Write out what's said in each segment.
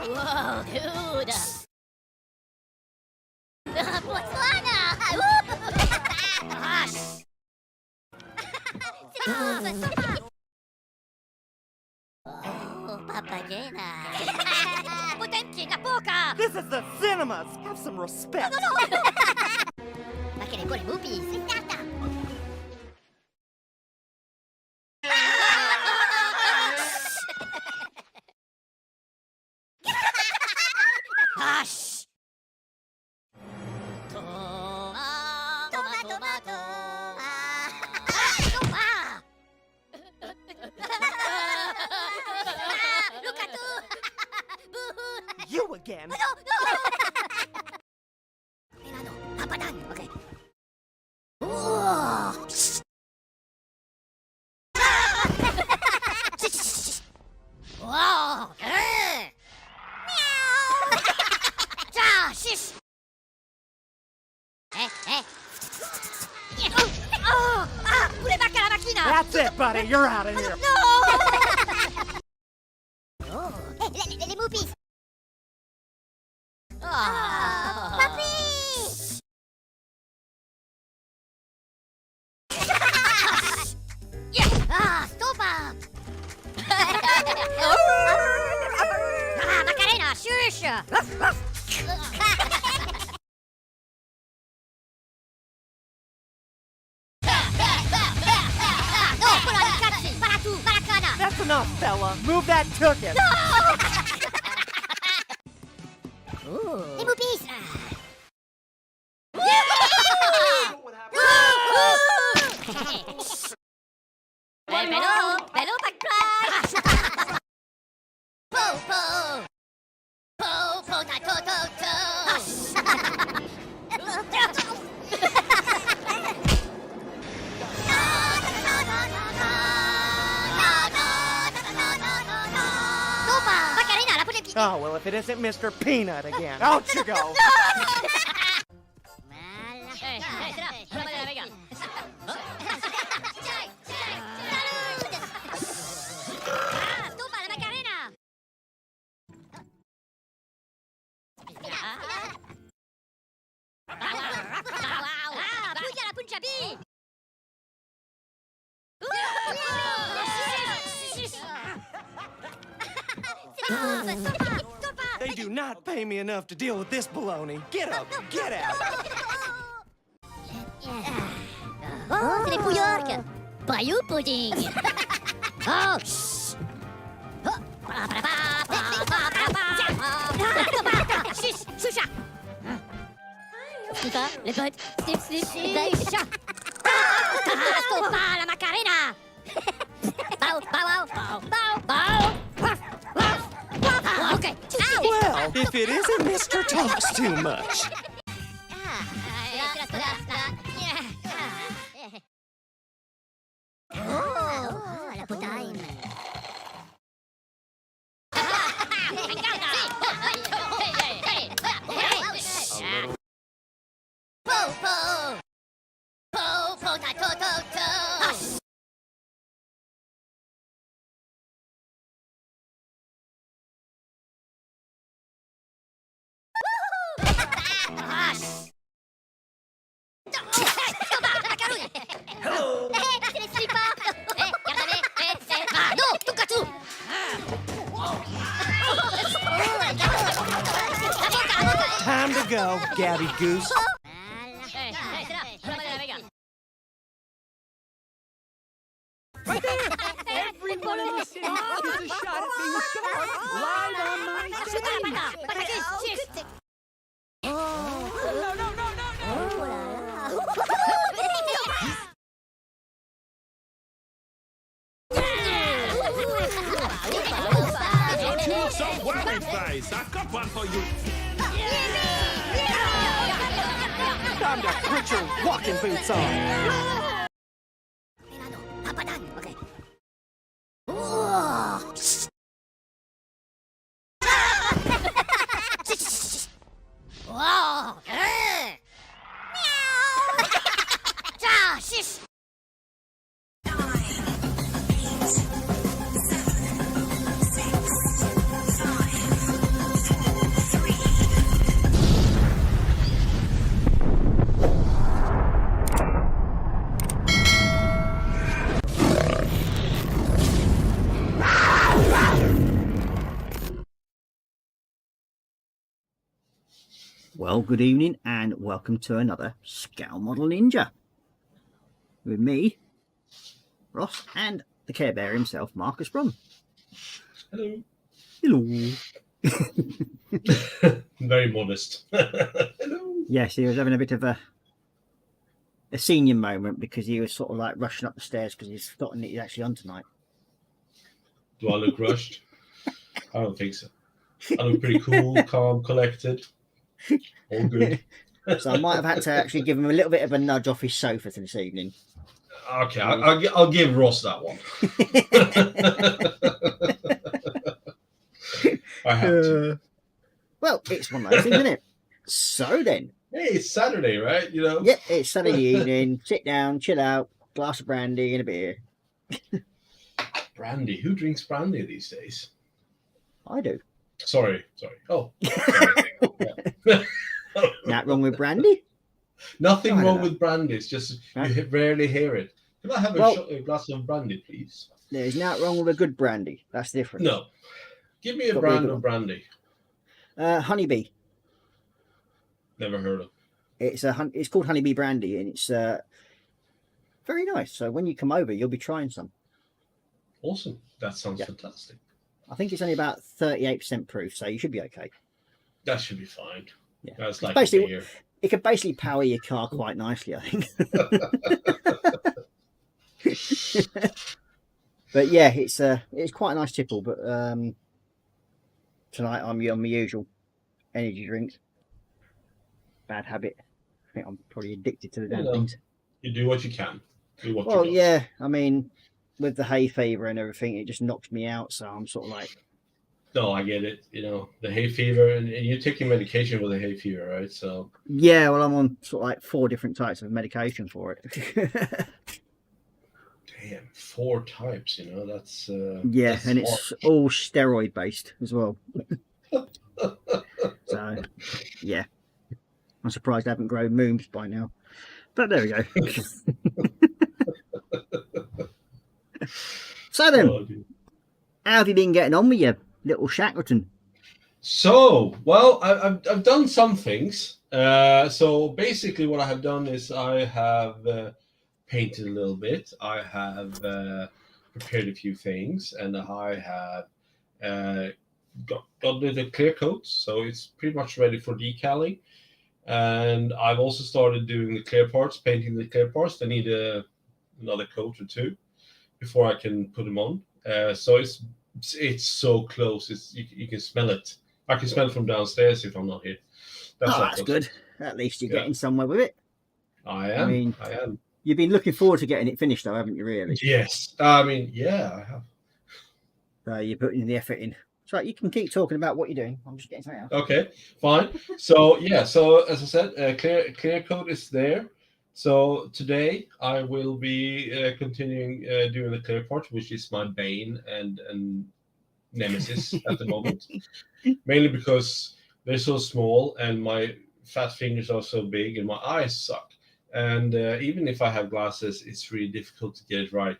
Whoa, dude! Botswana! Hush! Oh, papagena! Potenti na poca! This is the cinemas! Have some respect! Ma che le buone movies! Hush! Tomato! Look at you! You again! No! Milano, papadan, okay. Whoa! Whoa! Meow! Shish! Pure bacca la macchina! That's it, buddy! You're out of here! No! Oh, les movies! Papi! Stopa! Macarena, shush! That's enough, fella! Move that ticket! Les boobies! Bello, back crash! Oh, well, if it isn't Mr. Peanut again. Out you go! They do not pay me enough to deal with this baloney. Get up! Get out! Oh, c'est les Pouillarques! Bayou pudding! Oh, shh! Shush! Shusha! Snifa, les potes! Snip, snip, Stopa, la Macarena! Bow! Okay. Well, if it isn't Mr. Talks Too Much. Oh, la potaine. Hello! C'est les slippers! Non, tocca tu! Time to go, Gabby Goose. Everybody in the city gets a shot at being sharp live on my stage. Don't you look so worried, face? I've got one for you. Time to put your walking boots on. Milano, papadan, okay. Whoa! Whoa! Meow! Well, good evening and welcome to another Scale Model Ninja. With me, Ross, and the Care Bear himself, Marcus Brum. Hello. Hello. Very modest. Hello. Yes, he was having a bit of a senior moment because he was sort of like rushing up the stairs because he's forgotten that he's actually on tonight. Do I look rushed? I don't think so. I look pretty cool, calm, collected. All good. So I might have had to actually give him a little bit of a nudge off his sofa this evening. Okay, I'll give Ross that one. I have to. Well, it's one of those things, isn't it? So then. Hey, it's Saturday, right? You know? Yep, it's Saturday evening. Sit down, chill out, glass of brandy and a beer. Brandy. Who drinks brandy these days? I do. Sorry. Oh. Sorry. Not wrong with brandy? Nothing I don't wrong know. with brandy. It's just Huh? you rarely hear it. Can I have a glass of brandy, please? There's not wrong with a good brandy. That's different. No. Give me a Got to be a brand good of one. brandy. Honeybee. Never heard of. It's called Honeybee Brandy, and it's very nice. So when you come over, you'll be trying some. Awesome. That sounds Yeah. fantastic. I think it's only about 38% proof, so you should be okay. That should be fine. Yeah. That's It's like basically- a beer. It could basically power your car quite nicely, I think. But yeah, it's quite a nice tipple. But tonight I'm on my usual energy drinks. Bad habit. I think I'm probably addicted to the damn You know, things. You do what you can. Do what Well, you yeah. I mean, with the hay fever and everything, it just knocks me out. So I'm sort of like, No, I get it. You know, the hay fever, and you're taking medication with the hay fever, right? So, yeah. Well, I'm on sort of like 4 different types of medication for it. damn, 4 types, you know, that's... Yeah, that's and hard. it's all steroid based as well. So, yeah. I'm surprised I haven't grown moons by now. But there we go. So then, Oh, dude. how have you been getting on with your little Shackleton? So, well, I've done some things. So basically what I have done is I have painted a little bit. I have prepared a few things, and I have got the clear coat, so it's pretty much ready for decaling. And I've also started doing the clear parts, painting the clear parts. They need another coat or 2 before I can put them on. So it's so close. You can smell it. I can smell it from downstairs if I'm not here. Oh, how that's close. good. At least you're Yeah. getting somewhere with it. I am. mean- I am. You've been looking forward to getting it finished, though, haven't you, really? Yes. I mean, yeah, I have. You're putting the effort in. It's right, you can keep talking about what you're doing. I'm just getting something else. Okay, fine. So yeah, so as I said, clear coat is there. So today I will be continuing doing the clear part, which is my bane and nemesis at the moment. Mainly because they're so small and my fat fingers are so big and my eyes suck. And even if I have glasses, it's really difficult to get it right.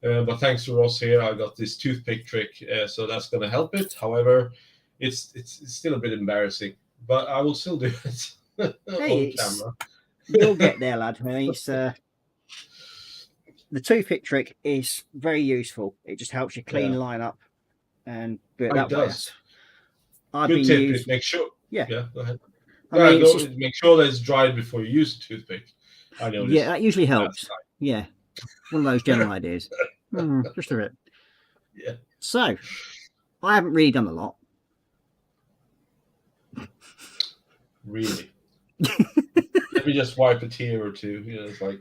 But thanks to Ross here, I got this toothpick trick, so that's going to help it. However, it's still a bit embarrassing, but I will still do it on it's- camera. You'll get there, lad. I mean, it's the toothpick trick is very useful. It just helps you clean Yeah. line up and do it Oh, that it way. does. I've Good been tip using. is make sure. Yeah. Yeah, go ahead. I mean, it's just- Make sure that it's dried before you use the toothpick. I know this. yeah, that usually helps. That's right. Yeah, one of those general ideas. Just a bit. Yeah. So, I haven't really done a lot. Really. Let me just wipe a tear or 2. You know, it's like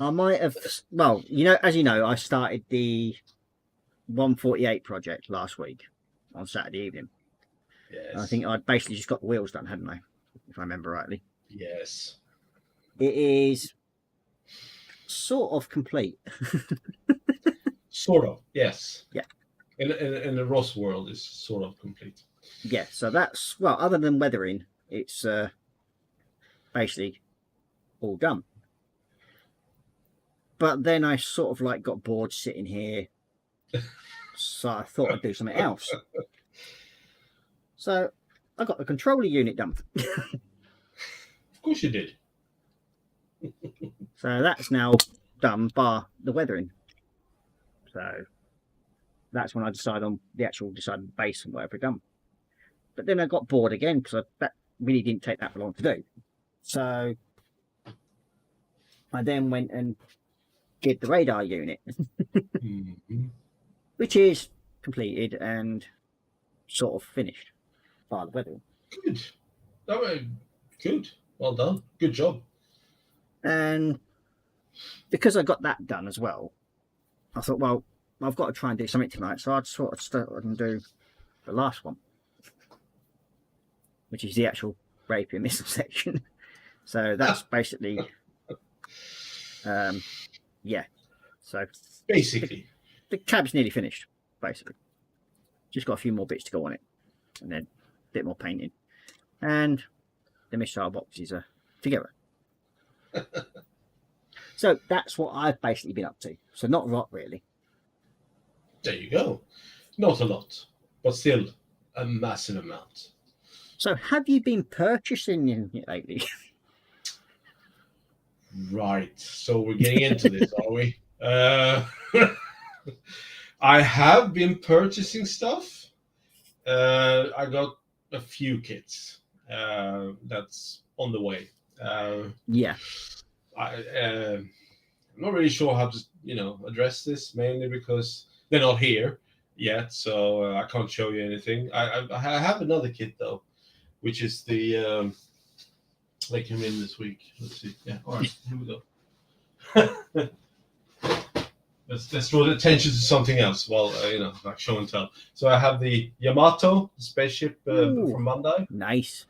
I might have. Well, as you know, I started the 148 project last week on Saturday evening. yes. I think I'd basically just got the wheels done, hadn't I? If I remember rightly. yes. It is sort of complete. Sort of. Yes. Yeah. In the Ross world is sort of complete. Yeah, so that's, well, other than weathering, it's basically all done. But then I sort of like got bored sitting here, so I thought I'd do something else. So I got the controller unit done. Of course you did. So that's now done bar the weathering. So that's when I decided on the actual decided base and whatever done. But then I got bored again because that really didn't take that long to do. So I then went and did the radar unit, which is completed and sort of finished by the weathering. Good. That way, good. Well done. Good job. And because I got that done as well, I thought, well, I've got to try and do something tonight. So I'd sort of start and do the last one, which is the actual rapier missile section. So that's basically, yeah. So Basically. the cab's nearly finished, basically. Just got a few more bits to go on it, and then a bit more painting. And the missile boxes are together. So that's what I've basically been up to. So not a lot, really. There you go. Not a lot, but still a massive amount. So have you been purchasing it lately? Right. So we're getting into this, are we? I have been purchasing stuff. I got a few kits. That's on the way. Yeah. I'm not really sure how to, address this, mainly because they're not here yet, so I can't show you anything. I have another kit though, which is the they came in this week. Let's see. Yeah, all right, here we go. Let's draw attention to something else. Well, like show and tell. So I have the Yamato spaceship from Bandai. Nice.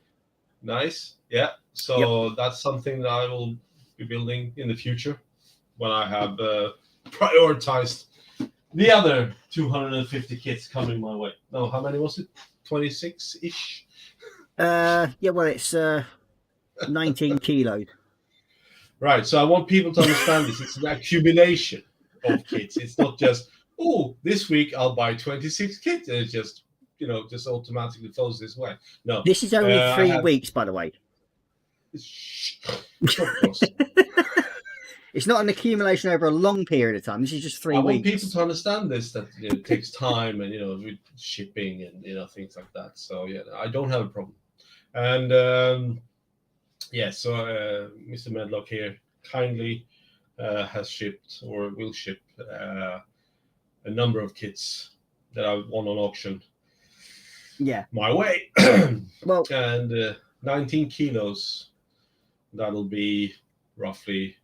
Yeah. So that's something that I will be building in the future when I have prioritized the other 250 kits coming my way. No, how many was it? 26-ish? Yeah, well, it's 19 kilos. Right. So I want people to understand this. It's an accumulation of kits. It's not just, this week I'll buy 26 kits. And it just automatically flows this way. No. This is only 3 weeks, by the way. Of course. It's not an accumulation over a long period of time. This is just 3 weeks. I want people to understand this, that it takes time and with shipping and things like that. So yeah, I don't have a problem. And so Mr. Medlock here kindly has shipped or will ship a number of kits that I won on auction. Yeah, my way. Well, and 19 kilos. That'll be roughly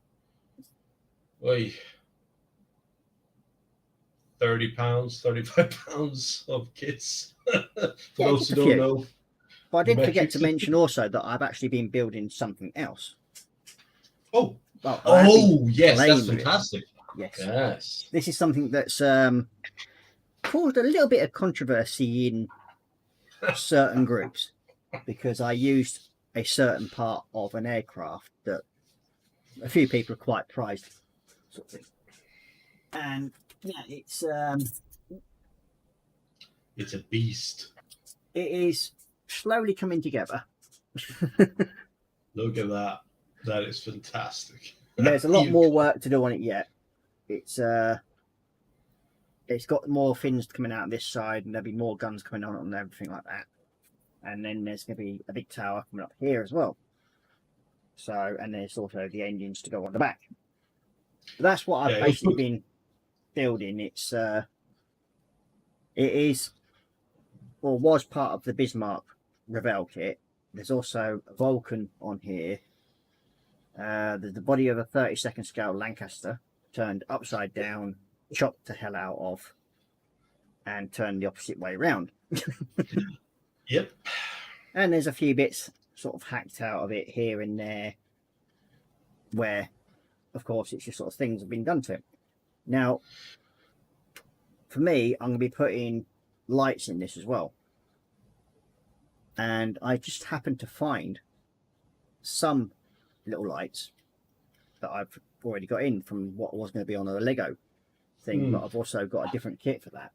30 pounds, 35 pounds of kits. For those who don't know. But I did forget to mention also that I've actually been building something else. Oh, well, yes, that's fantastic. Yes. This is something that's caused a little bit of controversy in certain groups because I used a certain part of an aircraft that a few people are quite prized, sort of thing. And yeah, it's a beast. It is slowly coming together. Look at that. That is fantastic. There's a lot more work to do on it yet. It's got more fins coming out of this side, and there'll be more guns coming on and everything like that. And then there's going to be a big tower coming up here as well. So, and there's also the engines to go on the back. But that's what I've basically been building. It is, or was part of the Bismarck Revell kit. There's also a Vulcan on here. There's the body of a 32nd scale Lancaster turned upside down, chopped the hell out of, and turned the opposite way around. Yep. And there's a few bits sort of hacked out of it here and there where, of course, it's just sort of things have been done to it. Now, for me, I'm going to be putting lights in this as well. And I just happened to find some little lights that I've already got in from what was going to be on a Lego thing, but I've also got a different kit for that.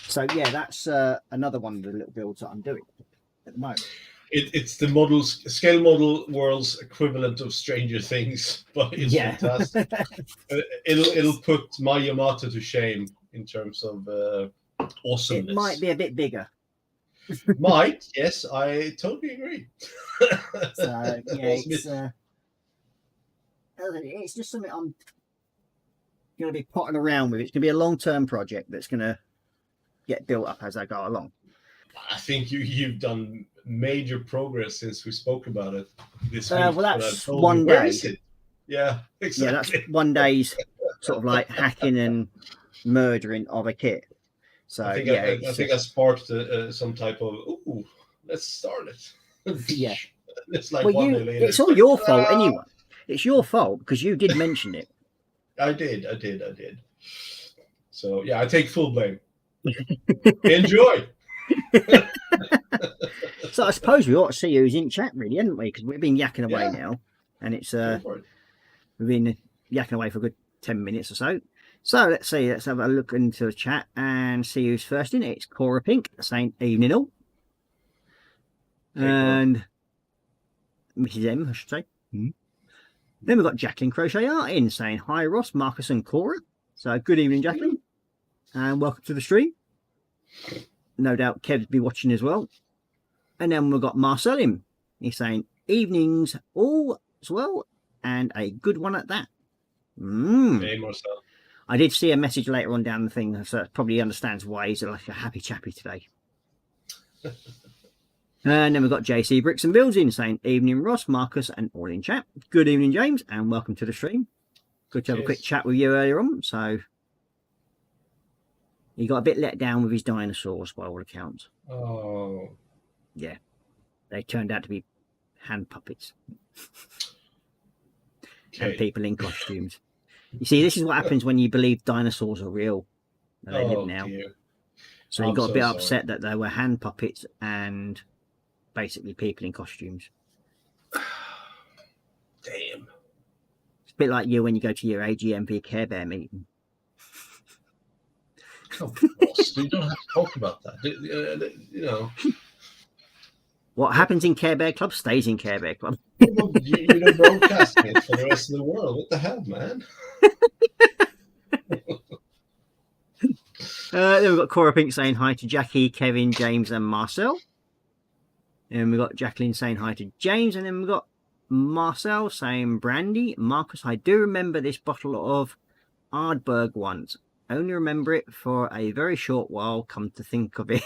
So yeah, that's another one of the little builds that I'm doing. at the moment. It's the scale model world's equivalent of Stranger Things, but it's fantastic. It'll put my Yamato to shame in terms of awesomeness. It might be a bit bigger. Might, yes, I totally agree. So yeah, it's just something I'm going to be potting around with. It's going to be a long-term project that's going to get built up as I go along. I think you've done major progress since we spoke about it this week. Well, that's one one Where day. is it? Yeah, exactly. Yeah, that's one day's sort of like hacking and murdering of a kit. So I think I sparked some type of let's start it. Yeah. It's like well, one day later. it's all your fault anyway. It's your fault because you did mention it. I did. So yeah, I take full blame. Enjoy. So I suppose we ought to see who's in chat, really, haven't we? Because we've been yakking away now, and it's Go for it. we've been yakking away for a good 10 minutes or so. So let's see. Let's have a look into the chat and see who's first in. It's Cora Pink saying evening all, and Mrs. M, I should say. Then we've got Jacqueline Crochet Art in saying hi, Ross, Marcus, and Cora. So good evening, Jacqueline, and welcome to the stream. No doubt Kev's be watching as well. And then we've got Marcel in. He's saying evenings all as well, and a good one at that. Hey, Marcel. I did see a message later on down the thing, so it probably understands why he's like a happy chappy today. And then we've got JC Bricks and Builds in saying evening, Ross, Marcus, and all in chat. Good evening, James, and welcome to the stream. Good to have a quick chat with you earlier on. So he got a bit let down with his dinosaurs by all accounts. Oh. Yeah. They turned out to be hand puppets. And people in costumes. You see, this is what happens when you believe dinosaurs are real. They live now. Dear. So he got a bit upset that they were hand puppets and basically people in costumes. Damn. It's a bit like you when you go to your AGM for your Care Bear meeting. Oh, boss, you don't have to talk about that. You know. What happens in Care Bear Club stays in Care Bear Club. You're broadcasting it for the rest of the world. What the hell, man? Then we've got Cora Pink saying hi to Jackie, Kevin, James, and Marcel. And we've got Jacqueline saying hi to James. And then we've got Marcel saying Brandy. Marcus, I do remember this bottle of Ardberg once. Only remember it for a very short while, come to think of it.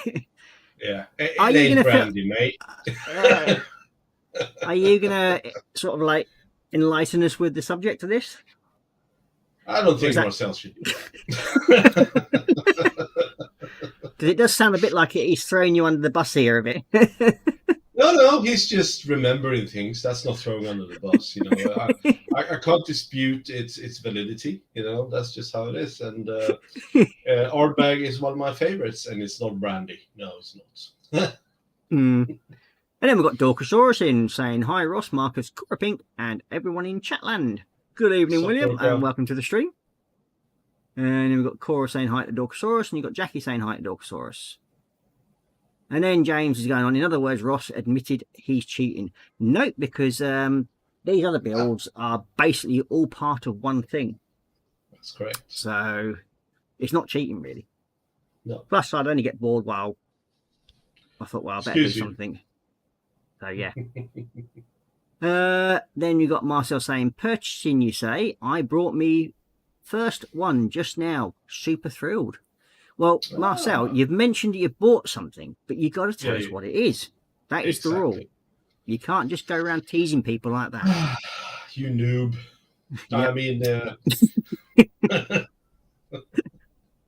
Yeah. It Are you ain't gonna brandy, mate. Are you going to sort of like enlighten us with the subject of this? I don't think Marcel should do that. Because it does sound a bit like he's throwing you under the bus here a bit. No, he's just remembering things. That's not throwing under the bus. You know, I can't dispute its validity. You know, that's just how it is. And Ardbeg is one of my favorites, and it's not brandy. No, it's not. And then we've got Dorcosaurus in saying hi, Ross, Marcus, Cora Pink, and everyone in Chatland. Good evening, William, and welcome to the stream. And then we've got Cora saying hi to Dorcosaurus, and you've got Jackie saying hi to Dorcosaurus. And then James is going on. In other words, Ross admitted he's cheating. Nope, because these other builds are basically all part of one thing. That's correct. So it's not cheating, really. No. Plus, I'd only get bored while I thought, well, I better do something. So, yeah. Then you got Marcel saying, purchasing, you say. I brought me first one just now. Super thrilled. Well, Marcel, you've mentioned that you bought something, but you got to tell us what it is. That is the rule. You can't just go around teasing people like that. You noob. Yep. I mean...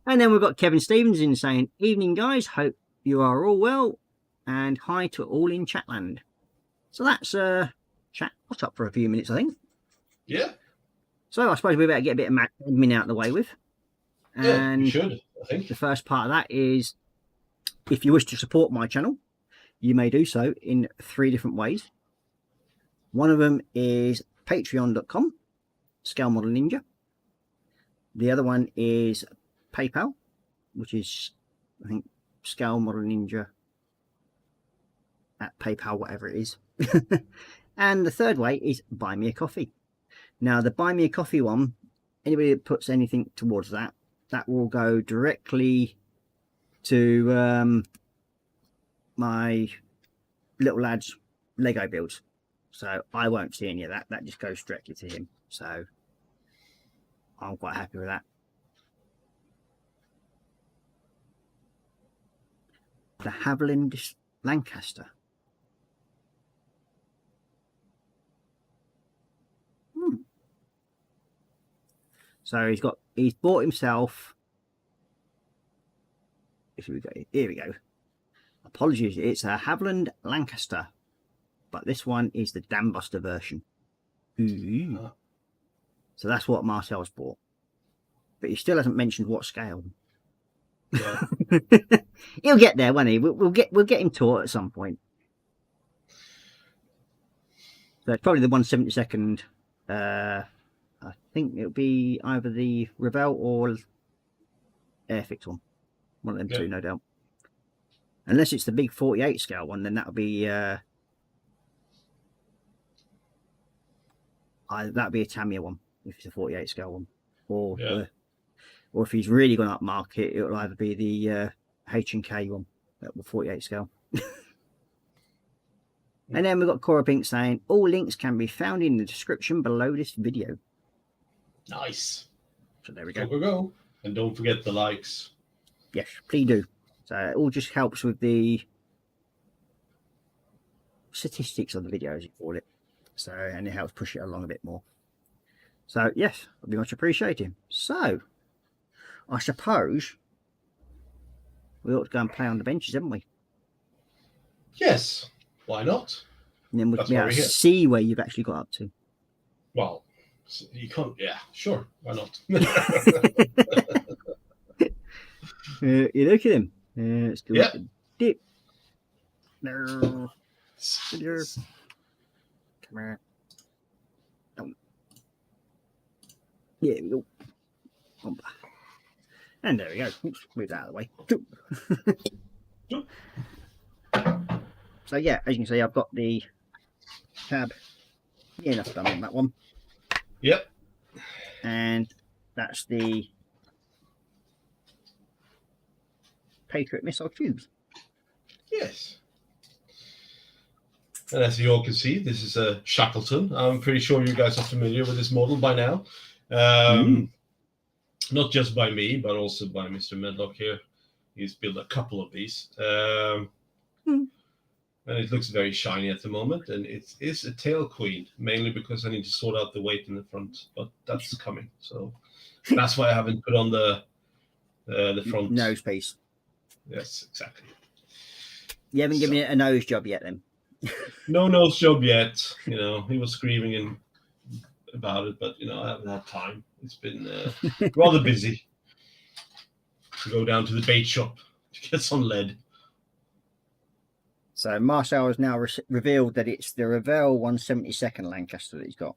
And then we've got Kevin Stevenson saying, evening, guys. Hope you are all well. And hi to all in Chatland. So that's chat got up for a few minutes, I think. Yeah. So I suppose we better get a bit of admin out of the way with. And you should, I think. The first part of that is, if you wish to support my channel, you may do so in 3 different ways. One of them is patreon.com, Scale Model Ninja. The other one is PayPal, which is, I think, Scale Model Ninja at PayPal, whatever it is. And the third way is buy me a coffee. Now, the buy me a coffee one, anybody that puts anything towards that will go directly to my little lad's Lego builds. So I won't see any of that. That just goes directly to him. So I'm quite happy with that. The Haviland Lancaster. So he's bought himself. Here we go. Apologies, it's a Haviland Lancaster, but this one is the Dambuster version. Ooh. So that's what Marcel's bought, but he still hasn't mentioned what scale. Yeah. He'll get there, won't he? We'll get him taught at some point. So it's probably the 1/72nd. I think it'll be either the Revell or Airfix one. One of them two, no doubt. Unless it's the big 48 scale one, then that'll be that'll be a Tamiya one if it's a 48 scale one, or if he's really gone up market, it'll either be the H&K one at the 48 scale. And then we've got Cora Pink saying all links can be found in the description below this video. Nice. So there we go. Go. And don't forget the likes. Yes, please do. So it all just helps with the statistics of the video, as you call it. So, and it helps push it along a bit more. So yes, I'd be much appreciated. So I suppose we ought to go and play on the benches, haven't we? Yes. Why not? And then we That's can be why able we're to here. see where you've actually got up to. Well, you can't. Yeah, sure. Why not? You look at him. Let's do Yeah. dip. No. Come here. Don't. Yeah, we go. And there we go. Oops, move that out of the way. So yeah, as you can see, I've got the tab enough done on that one. Yep. And that's the Patriot missile tubes. Yes. And as you all can see, this is a Shackleton. I'm pretty sure you guys are familiar with this model by now. Not just by me, but also by Mr. Medlock here. He's built a couple of these. And it looks very shiny at the moment. And it is a tail queen, mainly because I need to sort out the weight in the front. But that's coming. So that's why I haven't put on the front nose piece. Yes, exactly. You haven't given it a nose job yet, then? No nose job yet. You know, he was screaming about it, but I haven't had time. It's been rather busy to go down to the bait shop to get some lead. So Marcel has now revealed that it's the Revell 1/72nd Lancaster that he's got.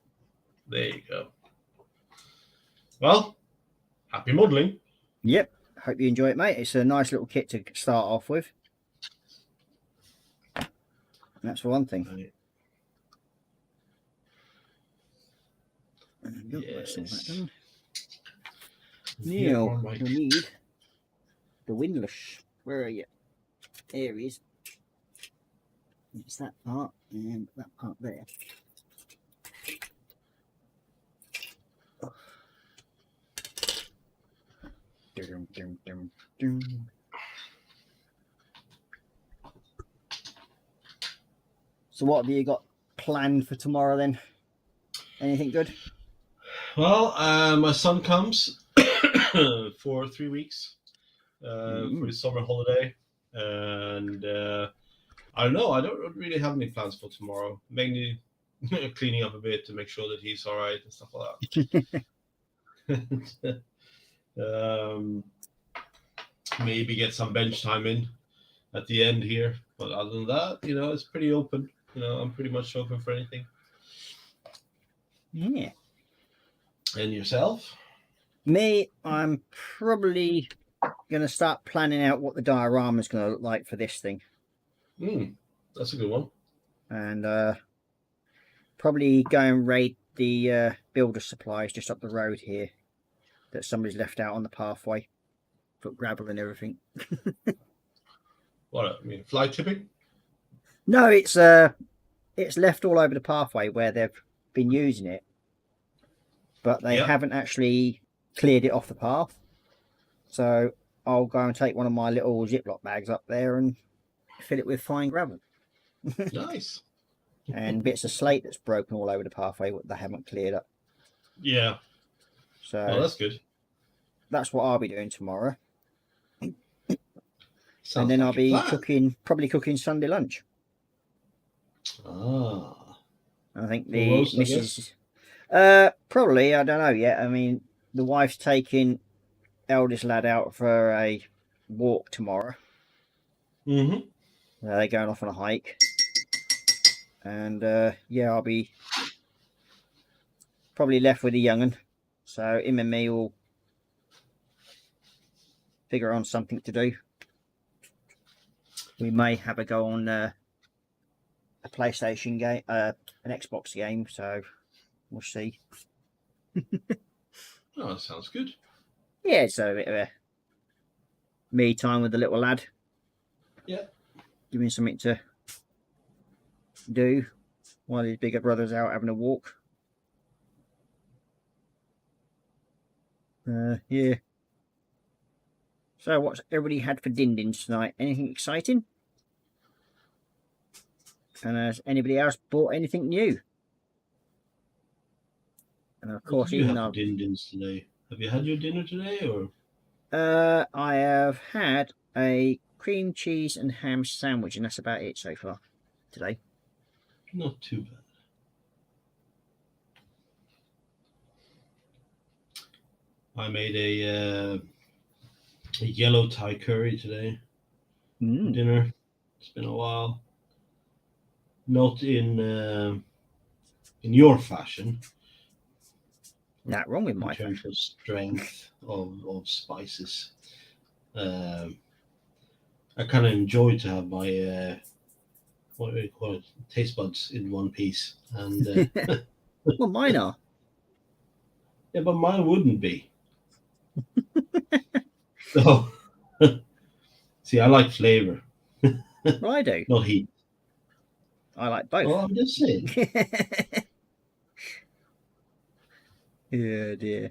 There you go. Well, happy modelling. Yep. Hope you enjoy it, mate. It's a nice little kit to start off with. That's for one thing. Yes. Neil, you'll need the windlass. Where are you? There he is. It's that part and that part there. So what have you got planned for tomorrow then? Anything good? Well, my son comes for 3 weeks for his summer holiday. And I don't know. I don't really have any plans for tomorrow. Mainly cleaning up a bit to make sure that he's all right and stuff like that. Maybe get some bench time in at the end here. But other than that, it's pretty open. I'm pretty much open for anything. Yeah. And yourself? Me, I'm probably going to start planning out what the diorama is going to look like for this thing. That's a good one. And probably go and raid the builder supplies just up the road here that somebody's left out on the pathway. Put gravel and everything. What, I mean, fly tipping? No, it's left all over the pathway where they've been using it, but they haven't actually cleared it off the path. So I'll go and take one of my little Ziploc bags up there and fill it with fine gravel. Nice. And bits of slate that's broken all over the pathway that they haven't cleared up. Yeah. So Oh, that's good. that's what I'll be doing tomorrow. Sounds and then like I'll a be plan. probably cooking Sunday lunch. Ah. I think Full the roast, I missus, probably, I don't know yet. I mean, the wife's taking eldest lad out for a walk tomorrow. Mm-hmm. They're going off on a hike, and I'll be probably left with the young'un. So him and me will figure on something to do. We may have a go on a PlayStation game, an Xbox game. So we'll see. Oh, that sounds good. Yeah, so a bit of a me time with the little lad. Yeah. Give him something to do while his bigger brother's out having a walk. Yeah. So what's everybody had for din-dins tonight? Anything exciting? And has anybody else bought anything new? And of What course, did you even have though for din-dins today? Have you had your dinner today, or? I have had a cream cheese and ham sandwich, and that's about it so far today. Not too bad. I made a yellow Thai curry today for dinner. It's been a while. Not in your fashion. Not wrong with In my terms fashion. of strength of spices. I kind of enjoy to have my what do you call it, taste buds in one piece, and Well, mine are. yeah, but mine wouldn't be. So, see, I like flavor, Well, I do. not heat. I like both. Well, I'm just saying. Yeah, dear.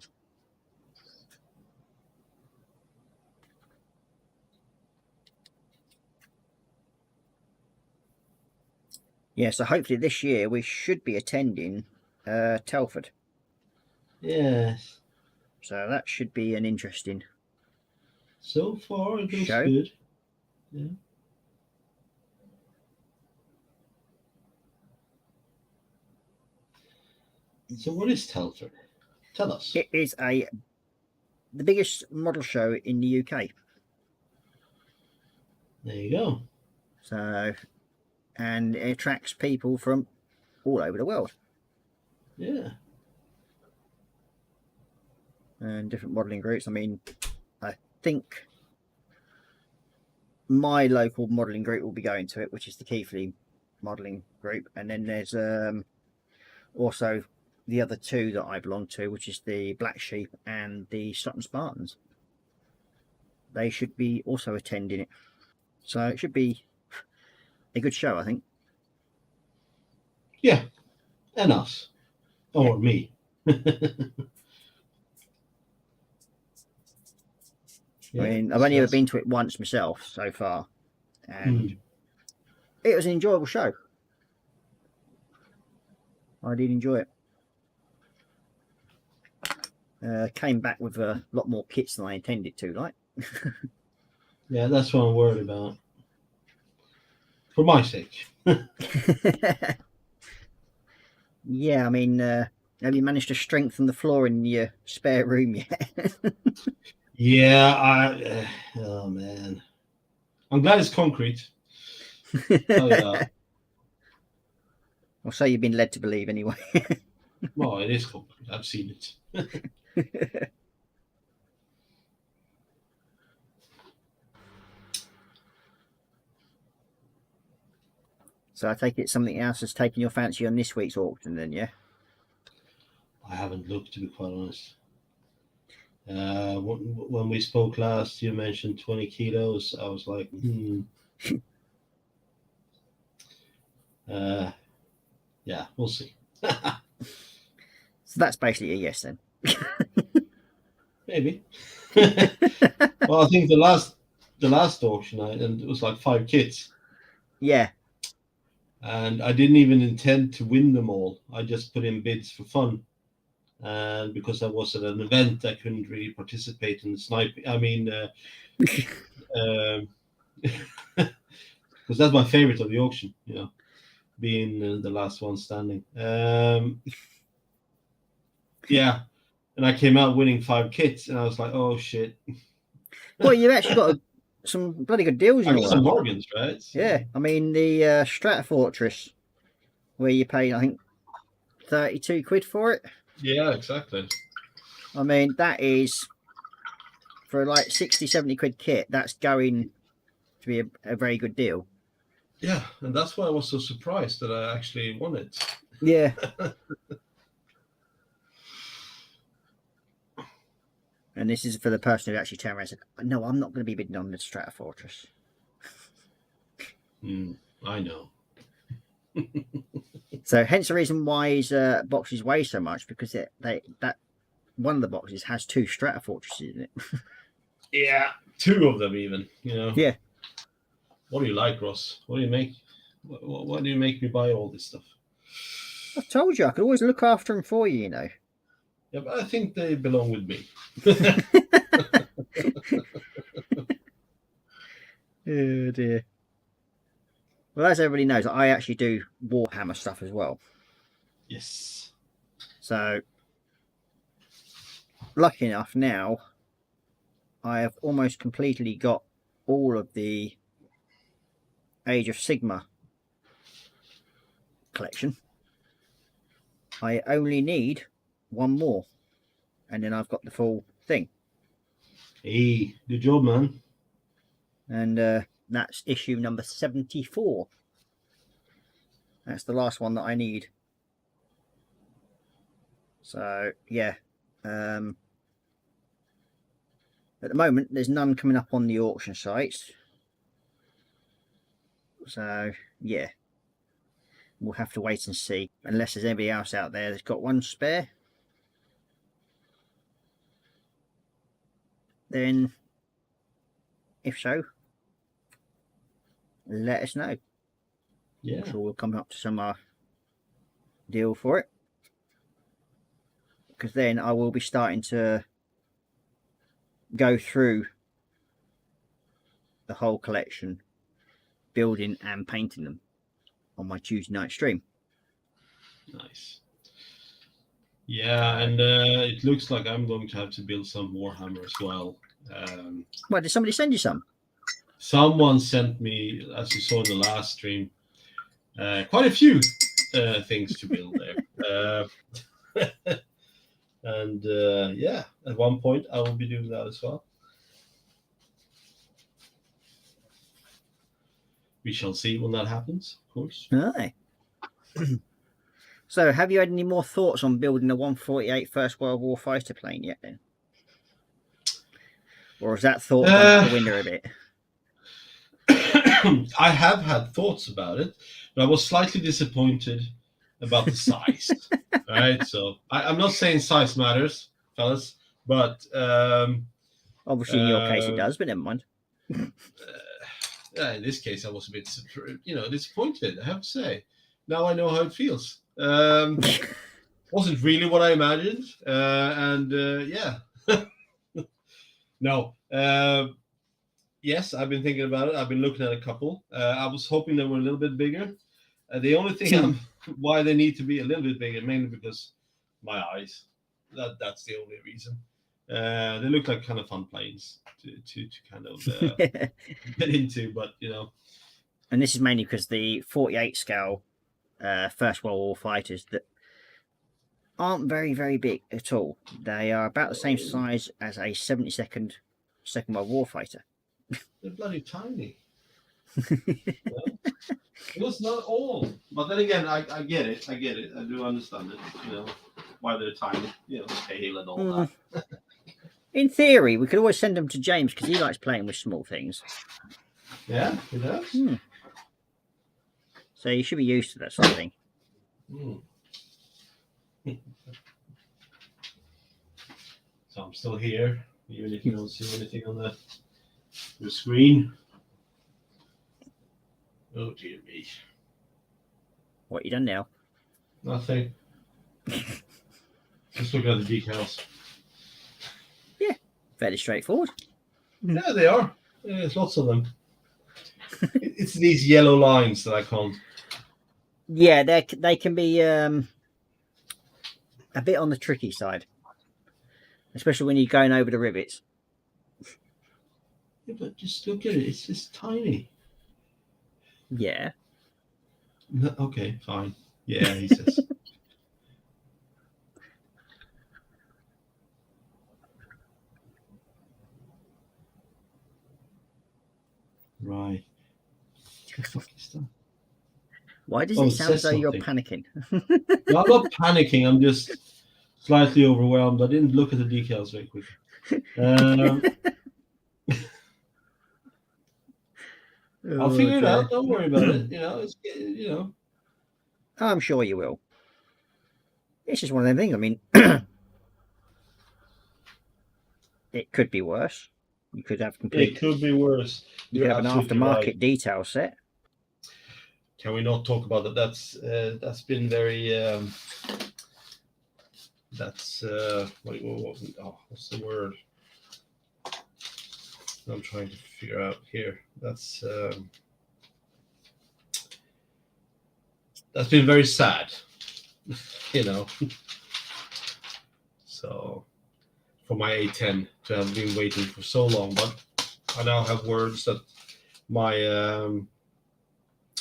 Yeah, so hopefully this year we should be attending Telford. Yes. So that should be an interesting. So far, it looks Show. good. Yeah. So, what is Telford? Tell us. It is the biggest model show in the UK. There you go. So, and it attracts people from all over the world Yeah. and different modelling groups. I mean, I think my local modelling group will be going to it, which is the Keighley modelling group, and then there's also the other two that I belong to, which is the Black Sheep and the Sutton Spartans. They should be also attending it, so it should be a good show, I think. Yeah. And us. Or me. I mean, I've only ever been to it once myself so far, and it was an enjoyable show. I did enjoy it. Came back with a lot more kits than I intended to, like. Yeah, that's what I'm worried about. For my sake. Yeah, I mean, have you managed to strengthen the floor in your spare room yet? Yeah, oh man. I'm glad it's concrete. Oh yeah. Or so you've been led to believe, anyway. Well, it is concrete. I've seen it. So I take it something else has taken your fancy on this week's auction, then, yeah. I haven't looked, to be quite honest. When we spoke last, you mentioned 20 kilos. I was like, yeah, we'll see. So that's basically a yes then. Maybe. Well, I think the last auction and it was like 5 kits, Yeah. and I didn't even intend to win them all. I just put in bids for fun, and because I was at an event, I couldn't really participate in the sniping. I mean, because that's my favorite of the auction, you know, being the last one standing. Yeah, and I came out winning 5 kits, and I was like, oh shit. Well, you've actually got some bloody good deals. I got some bargains, right? So, yeah, I mean the Stratofortress, where you paid, I think, 32 quid for it. yeah, exactly. I mean, that is for like 60, 70 quid kit. That's going to be a very good deal. Yeah, and that's why I was so surprised that I actually won it. Yeah. And this is for the person who actually turned around and said, no, I'm not going to be bidding on the Stratofortress. I know. So hence the reason why his boxes weigh so much, because that one of the boxes has 2 Stratofortresses in it. Yeah, 2 of them even, you know. Yeah. What do you like, Ross? What do you make? Why do you make me buy all this stuff? I told you, I could always look after them for you, you know. Yeah, but I think they belong with me. Oh dear. Well, as everybody knows, I actually do Warhammer stuff as well. Yes. So, lucky enough now, I have almost completely got all of the Age of Sigma collection. I only need 1 more, and then I've got the full thing. Hey, good job, man. And that's issue number 74. That's the last one that I need. So yeah, at the moment there's none coming up on the auction sites. So yeah, we'll have to wait and see, unless there's anybody else out there that's got one spare. Then if so, let us know. Yeah. I'm sure we'll come up to some deal for it, because then I will be starting to go through the whole collection, building and painting them on my Tuesday night stream. Nice. Yeah, and it looks like I'm going to have to build some Warhammer as well. Well, did somebody send you some? Someone sent me, as you saw in the last stream, quite a few things to build there. And yeah, at one point I will be doing that as well. We shall see when that happens, of course. Aye. So, have you had any more thoughts on building a 148 First World War fighter plane yet then? Or has that thought gone out the window a bit? I have had thoughts about it, but I was slightly disappointed about the size. Right? So, I'm not saying size matters, fellas, but Obviously, in your case, it does, but never mind. In this case, I was a bit, disappointed, I have to say. Now I know how it feels. Wasn't really what I imagined, and yeah. No. Yes, I've been thinking about it. I've been looking at a couple. I was hoping they were a little bit bigger. The only thing why they need to be a little bit bigger, mainly because my eyes. That's the only reason. They look like kind of fun planes to kind of get into, but you know. And this is mainly because the 48 scale First World War fighters that aren't very, very big at all. They are about the same size as a 72nd Second World War fighter. They're bloody tiny. It was not all, but then again, I get it. I get it. I do understand it. Why they're tiny, scale and all that. In theory, we could always send them to James because he likes playing with small things. Yeah, it does. So you should be used to that sort of thing. So I'm still here, even if you don't see anything on the screen. Oh dear me. What you done now? Nothing. Just looking at the decals. Fairly straightforward. Yeah, they are. There's lots of them. It's these yellow lines that I can't. Yeah, they can be a bit on the tricky side, especially when you're going over the rivets. Yeah, but just look at it. It's just tiny. Yeah. No, okay, fine. Yeah, he says. Right. What the fuck is that? Why does it sound as though you're something. panicking? No, I'm not panicking. I'm just slightly overwhelmed. I didn't look at the decals very quickly. I'll figure it out. Don't worry about it. I'm sure you will. It's just one of them things. I mean, it could be worse. You could have It could be worse. You could have an absolutely aftermarket right. detail set. Can we not talk about that? That's been very. What's the word? I'm trying to figure out here. That's been very sad, So, for my A10 to have been waiting for so long, but I now have words that my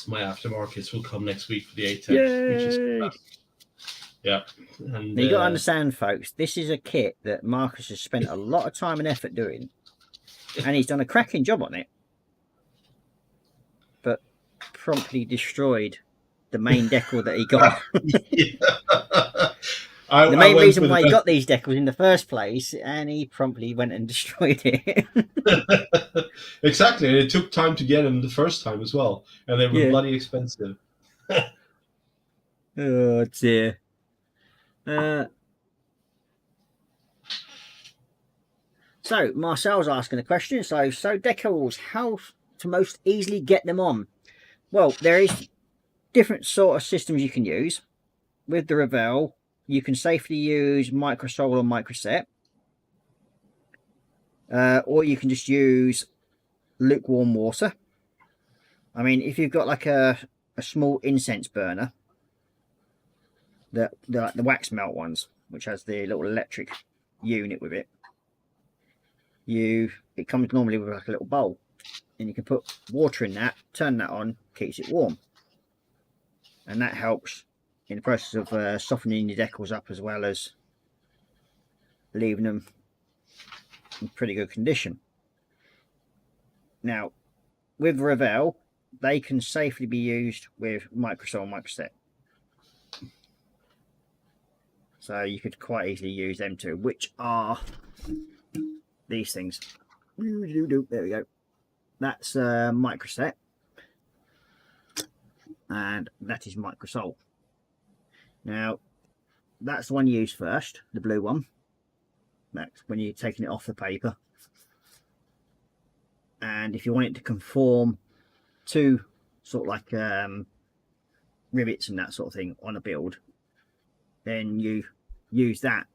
my aftermarkets will come next week for the A10, which is fantastic. Yeah, and Now you got to understand, folks. This is a kit that Marcus has spent a lot of time and effort doing, and he's done a cracking job on it, but promptly destroyed the main decal that he got. The main reason why he got these decals in the first place, and he promptly went and destroyed it. Exactly, and it took time to get them the first time as well, and they were bloody expensive. Oh dear. So Marcel's asking a question. So decals, how to most easily get them on? Well, there is different sort of systems you can use. With the Revell, you can safely use Microsol or Microset, or you can just use lukewarm water. I mean, if you've got like a small incense burner, the wax melt ones, which has the little electric unit with it, it comes normally with like a little bowl, and you can put water in that, turn that on, keeps it warm, and that helps in the process of softening your decals up, as well as leaving them in pretty good condition. Now, with Revell, they can safely be used with Microsol and Microset. So you could quite easily use them too, which are these things. There we go. That's Microset, and that is Microsol. Now, that's the one you use first, the blue one. That's when you're taking it off the paper. And if you want it to conform to sort of like rivets and that sort of thing on a build, then you use that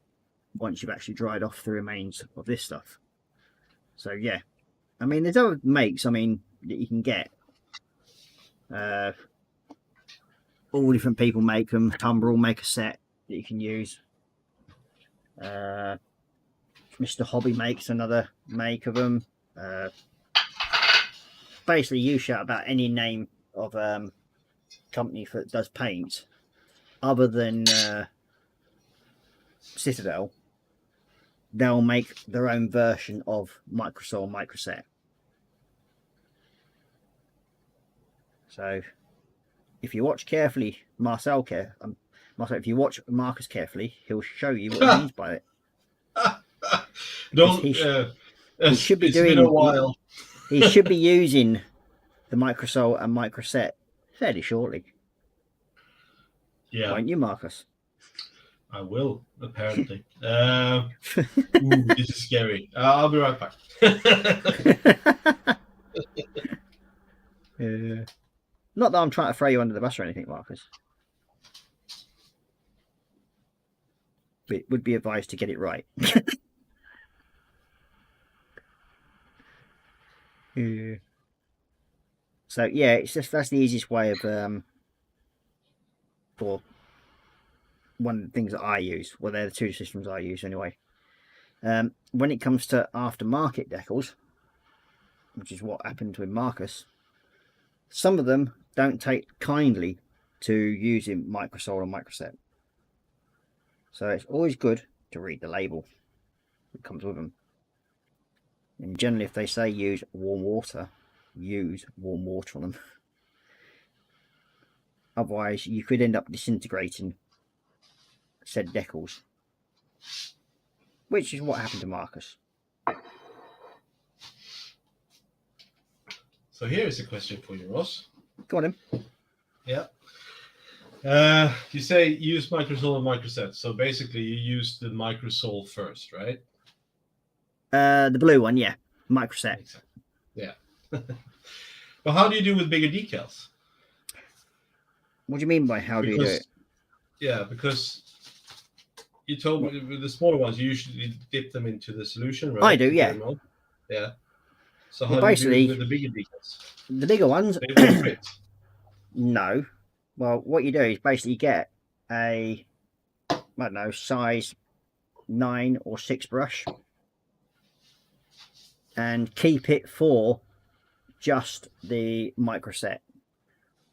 once you've actually dried off the remains of this stuff. So yeah, I mean, there's other makes, I mean, that you can get. All different people make them. Tumbrel make a set that you can use. Mr. Hobby makes another make of them. Basically, you shout about any name of company that does paint other than Citadel, they'll make their own version of Microsol Microset. So if you watch carefully, Marcel, if you watch Marcus carefully, he'll show you what he means by it. Don't. He should be it's doing. been a while. He should be using the Microsol and Microset fairly shortly. Yeah, Won't you, Marcus? I will. Apparently. Ooh, this is scary. I'll be right back. Not that I'm trying to throw you under the bus or anything, Marcus. But it would be advised to get it right. So yeah, it's just that's the easiest way of or one of the things that I use. Well, they're the two systems I use anyway. When it comes to aftermarket decals, which is what happened with Marcus, some of them don't take kindly to using Microsol and Microset. So it's always good to read the label that comes with them. And generally, if they say use warm water on them. Otherwise, you could end up disintegrating said decals, which is what happened to Marcus. So here is a question for you, Ross. Go on, him. Yeah. You say use Microsol and Microset. So basically, you use the Microsol first, right? The blue one, yeah, Microset. Exactly. Yeah. But how do you do with bigger decals? What do you mean by how do you do it? Yeah, because you told me with the smaller ones, you usually dip them into the solution, right? I do, yeah. Yeah. So Well, how do basically, you do it with the bigger decals? The bigger ones, They won't fit. no. Well, what you do is basically get a, I don't know, size 9 or 6 brush and keep it for just the Microset.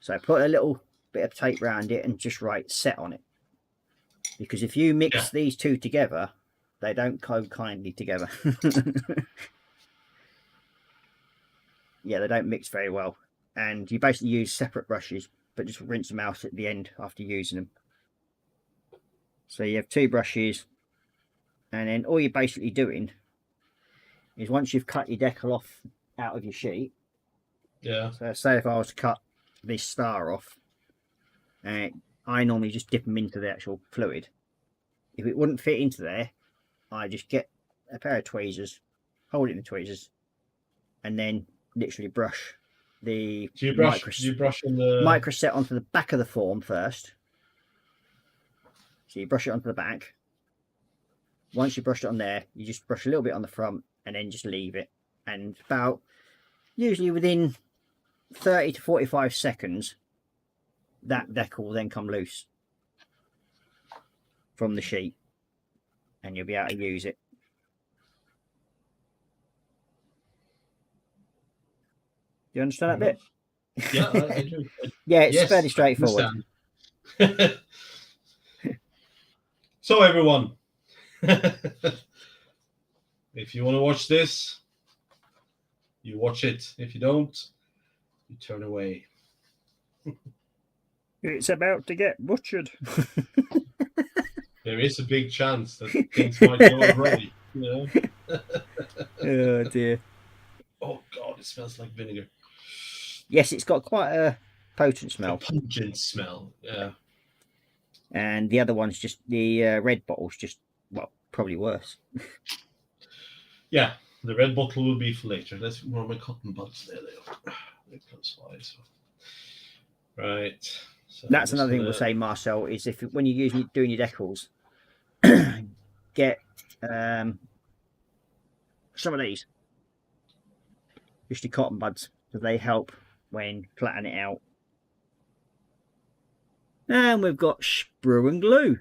So put a little bit of tape around it and just write set on it. Because if you mix these two together, they don't go kindly together. Yeah, they don't mix very well. And you basically use separate brushes, but just rinse them out at the end after using them. So you have 2 brushes, and then all you're basically doing is once you've cut your decal off out of your sheet, Yeah. so say if I was to cut this star off, I normally just dip them into the actual fluid. If it wouldn't fit into there, I just get a pair of tweezers, hold it in the tweezers, and then literally brush the Microset onto the back of the form first. So you brush it onto the back. Once you brush it on there, you just brush a little bit on the front and then just leave it. And about, usually within 30 to 45 seconds, that decal will then come loose from the sheet and you'll be able to use it. Do you understand that bit? Yeah, I do. Yeah, it's fairly straightforward. So everyone, if you want to watch this, you watch it. If you don't, you turn away. It's about to get butchered. There is a big chance that things might go already. You know? Oh dear. Oh God, it smells like vinegar. Yes, it's got quite a potent smell. A pungent smell, yeah. And the other one's just the red bottle's just, well, probably worse. Yeah, the red bottle will be for later. That's one of my cotton buds. There they are. They're close by. So. Right. So that's another thing we'll say, Marcel, is if when you're doing your decals, get some of these, just your cotton buds, because they help when flattening it out. And we've got Sprue and Glue.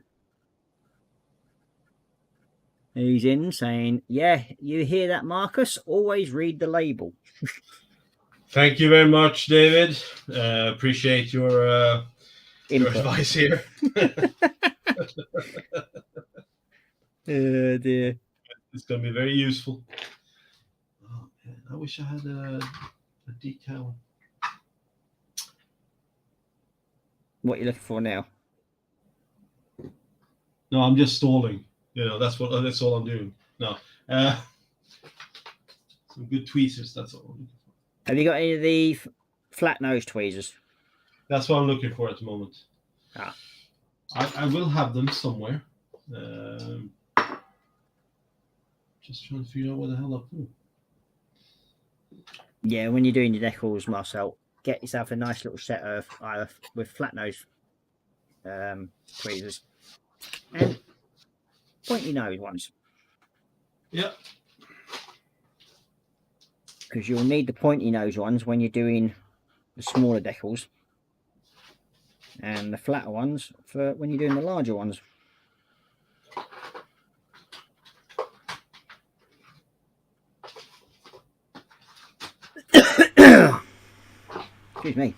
He's in saying, yeah, you hear that, Marcus? Always read the label. Thank you very much, David. Appreciate your advice here. Oh dear. It's going to be very useful. Oh, man. I wish I had a decal. what you're looking for now. No, I'm just stalling. You know, that's all I'm doing. No, some good tweezers. That's all. I'm looking for. Have you got any of the flat nose tweezers? That's what I'm looking for at the moment. Ah. I will have them somewhere. Just trying to figure out what the hell I put. Yeah, when you're doing your decals, Marcel, get yourself a nice little set of with flat nose tweezers and pointy nose ones. Yeah. Because you'll need the pointy nose ones when you're doing the smaller decals, and the flatter ones for when you're doing the larger ones. Excuse me.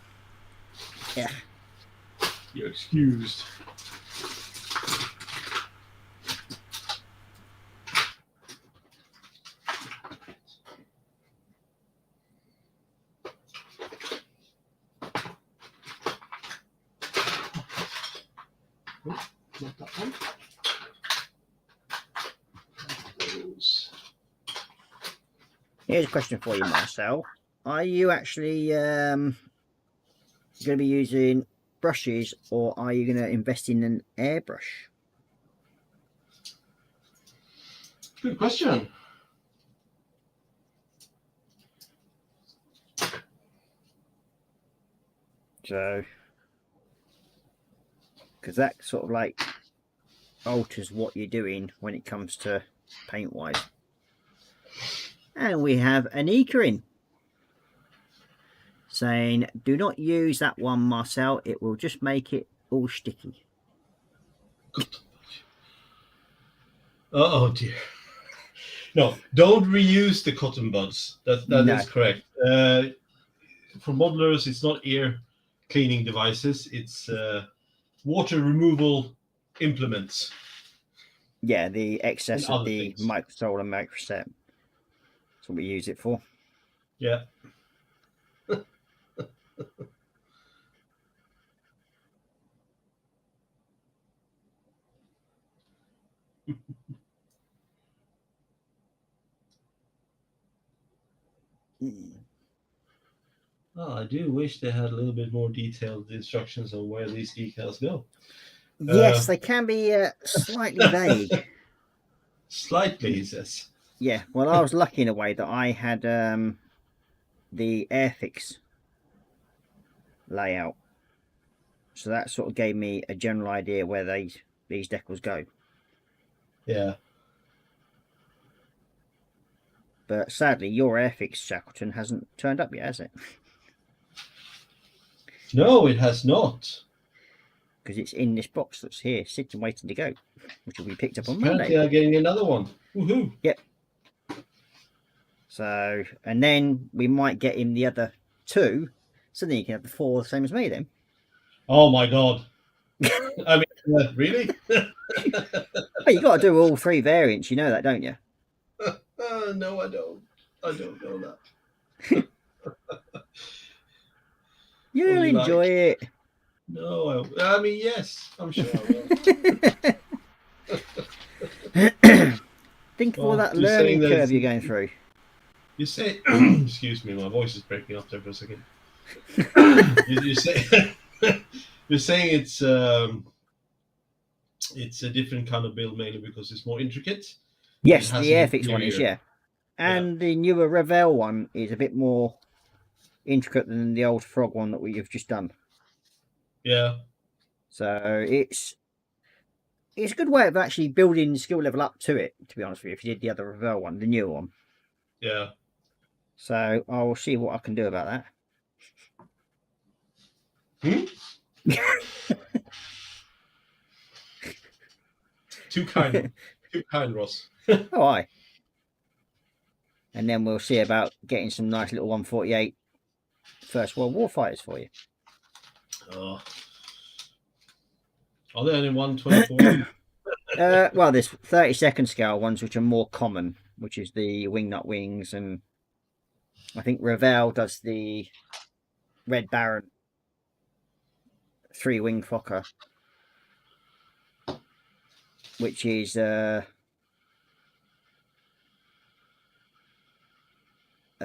Yeah. You're excused. Oh, not that one. Those. Here's a question for you, Marcel. Are you actually going to be using brushes, or are you going to invest in an airbrush? Good question. So, because that sort of like alters what you're doing when it comes to paint wise. And we have Anika in saying, do not use that one, Marcel, it will just make it all sticky. Oh dear. No, don't reuse the cotton buds. That No. is correct. For modelers, it's not air cleaning devices. It's water removal implements. Yeah, the excess And of other the things. Microsol and Microset. That's what we use it for. Yeah. Oh, I do wish they had a little bit more detailed instructions on where these decals go. Yes, they can be slightly vague. Slightly, he says. Yeah, well, I was lucky in a way that I had the Airfix layout. So that sort of gave me a general idea where these decals go. Yeah. But sadly, your Airfix, Shackleton, hasn't turned up yet, has it? No, it has not. Because it's in this box that's here, sitting waiting to go, which will be picked up on Apparently, Monday. I'm getting another one. Woohoo! Yep. So, and then we might get him the other two, so then you can have the four the same as me then. Oh my god! I mean, really? Well, you got to do all three variants, you know that, don't you? No, I don't. I don't know that. You'll What do you enjoy it. No, I mean, yes, I'm sure I will. Think of all Well, that you're saying learning that curve you're going through. You say, excuse me, my voice is breaking up there for a second. you say, you're saying it's a different kind of build mainly because it's more intricate. Yes, It the has an Airfix one is, interior. yeah. And the newer Revell one is a bit more intricate than the old Frog one that we've just done. Yeah. So it's a good way of actually building the skill level up to it, to be honest with you, if you did the other Revell one, the newer one. Yeah. So I will see what I can do about that. Too kind. Too kind, Ross. Oh, aye. And then we'll see about getting some nice little 148 First World War fighters for you. Oh. Are there only 124? Well, there's 32nd scale ones which are more common, which is the Wingnut Wings, and I think Revell does the Red Baron 3-wing Fokker, which is a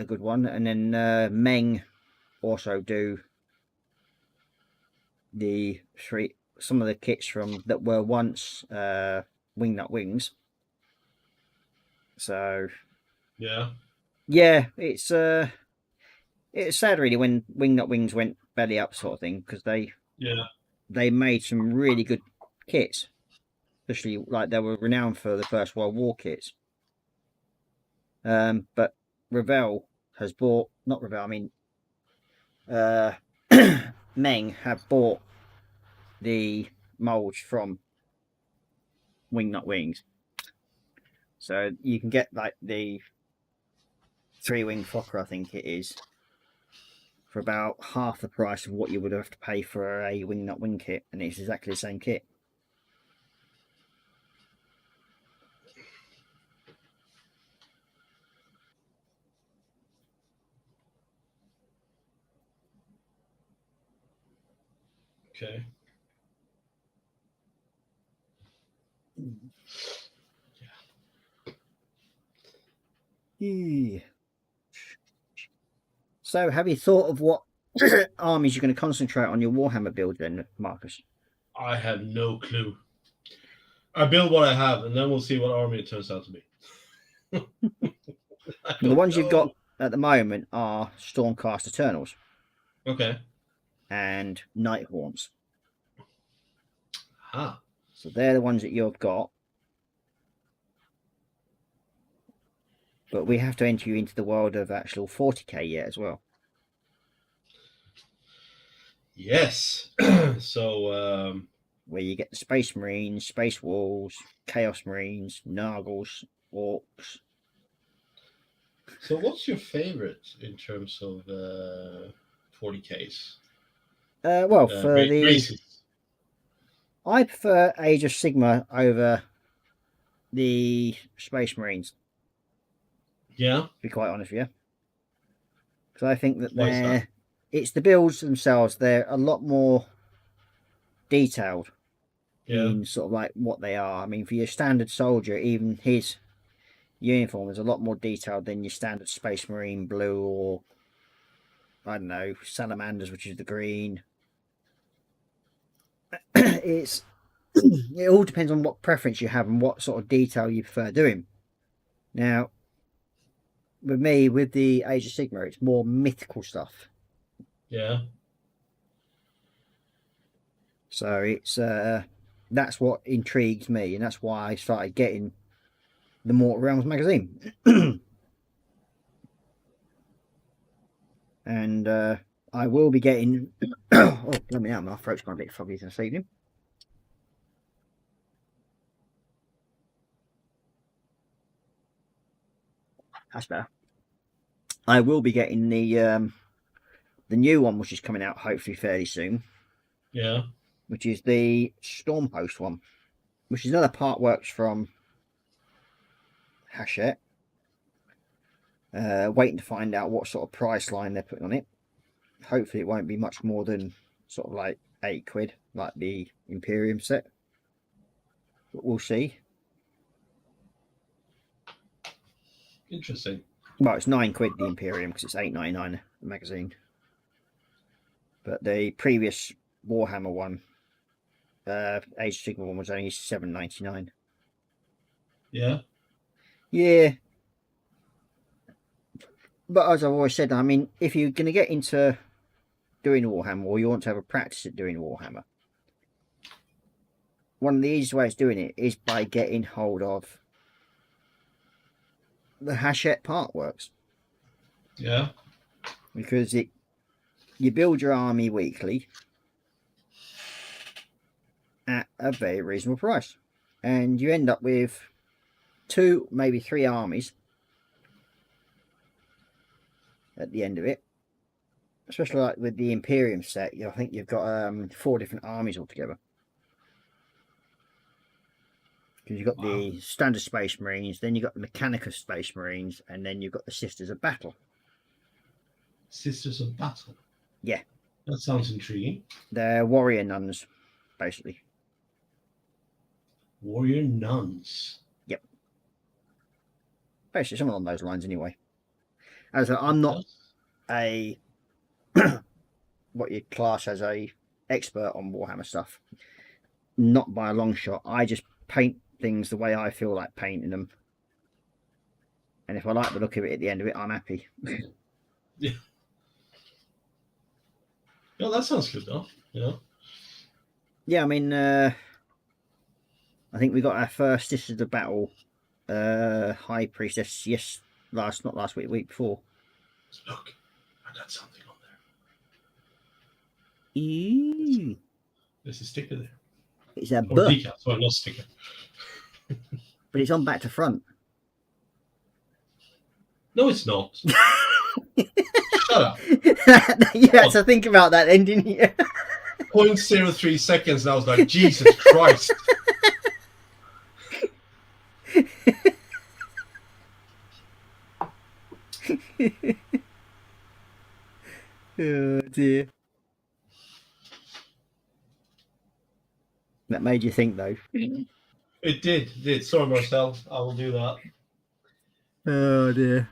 good one. And then Meng also do some of the kits from that were once Wingnut Wings. So Yeah. it's sad really when Wingnut Wings went belly up sort of thing, because they made some really good kits, especially like they were renowned for the First World War kits. But Revell has bought, not Revell, I mean Meng have bought the molds from Wingnut Wings, so you can get like the 3-wing Fokker, I think it is, for about half the price of what you would have to pay for a Wingnut Wing kit, and it's exactly the same kit. Okay. Yeah. So, have you thought of what armies you're going to concentrate on your Warhammer build then, Marcus? I have no clue. I build what I have, and then we'll see what army it turns out to be. The ones you've got at the moment are Stormcast Eternals. Okay. And Nighthawns. Ah. So they're the ones that you've got. But we have to enter you into the world of actual 40k yet as well. Yes. So where you get the Space Marines, Space Wolves, Chaos Marines, Nargles, Orcs. So what's your favorite in terms of 40Ks? Well, for the races? I prefer Age of Sigma over the Space Marines. Yeah. To be quite honest with you. Because I think that? It's the builds themselves. They're a lot more detailed in sort of like what they are. I mean, for your standard soldier, even his uniform is a lot more detailed than your standard Space Marine blue, or I don't know, Salamanders, which is the green. It all depends on what preference you have and what sort of detail you prefer doing. Now, with me, with the Age of Sigma, it's more mythical stuff. Yeah. So it's that's what intrigues me, and that's why I started getting the Mortal Realms magazine. And I will be getting oh, let me know, my throat's gone a bit foggy this evening. That's better. I will be getting the new one, which is coming out hopefully fairly soon. Yeah. Which is the Stormhost one, which is another part works from Hachette. Waiting to find out what sort of price line they're putting on it. Hopefully it won't be much more than sort of like £8, like the Imperium set. But we'll see. Interesting. Well, it's £9 the Imperium, because it's £8.99 the magazine. But the previous Warhammer one, Age of Sigma one, was only £7.99. Yeah. Yeah. But as I've always said, I mean, if you're going to get into doing Warhammer, or you want to have a practice at doing Warhammer, one of the easiest ways of doing it is by getting hold of the Hachette part works. Yeah. Because you build your army weekly at a very reasonable price, and you end up with 2, maybe 3 armies at the end of it. Especially like with the Imperium set, I think you've got 4 different armies altogether. Because you've got the standard Space Marines, then you've got the Mechanicus Space Marines, and then you've got the Sisters of Battle. Sisters of Battle? Yeah. That sounds intriguing. They're warrior nuns, basically. Warrior nuns. Basically, something along those lines, anyway. As I'm not a what you'd class as a expert on Warhammer stuff, not by a long shot. I just paint things the way I feel like painting them, and if I like the look of it at the end of it, I'm happy. Yeah, that sounds good though. Yeah, I mean, I think we got our first This Is the Battle High Priestess. Yes, not last week, week before. Look, I got something on there. Eee. There's a sticker there. It's a Or book, decal, sorry, not sticker. but it's on back to front. No, it's not. Shut up. You had to think about that then, didn't you? 0.03 seconds, and I was like, Jesus Christ. Oh dear. That made you think, though. It did. Sorry, Marcel. I will do that. Oh dear.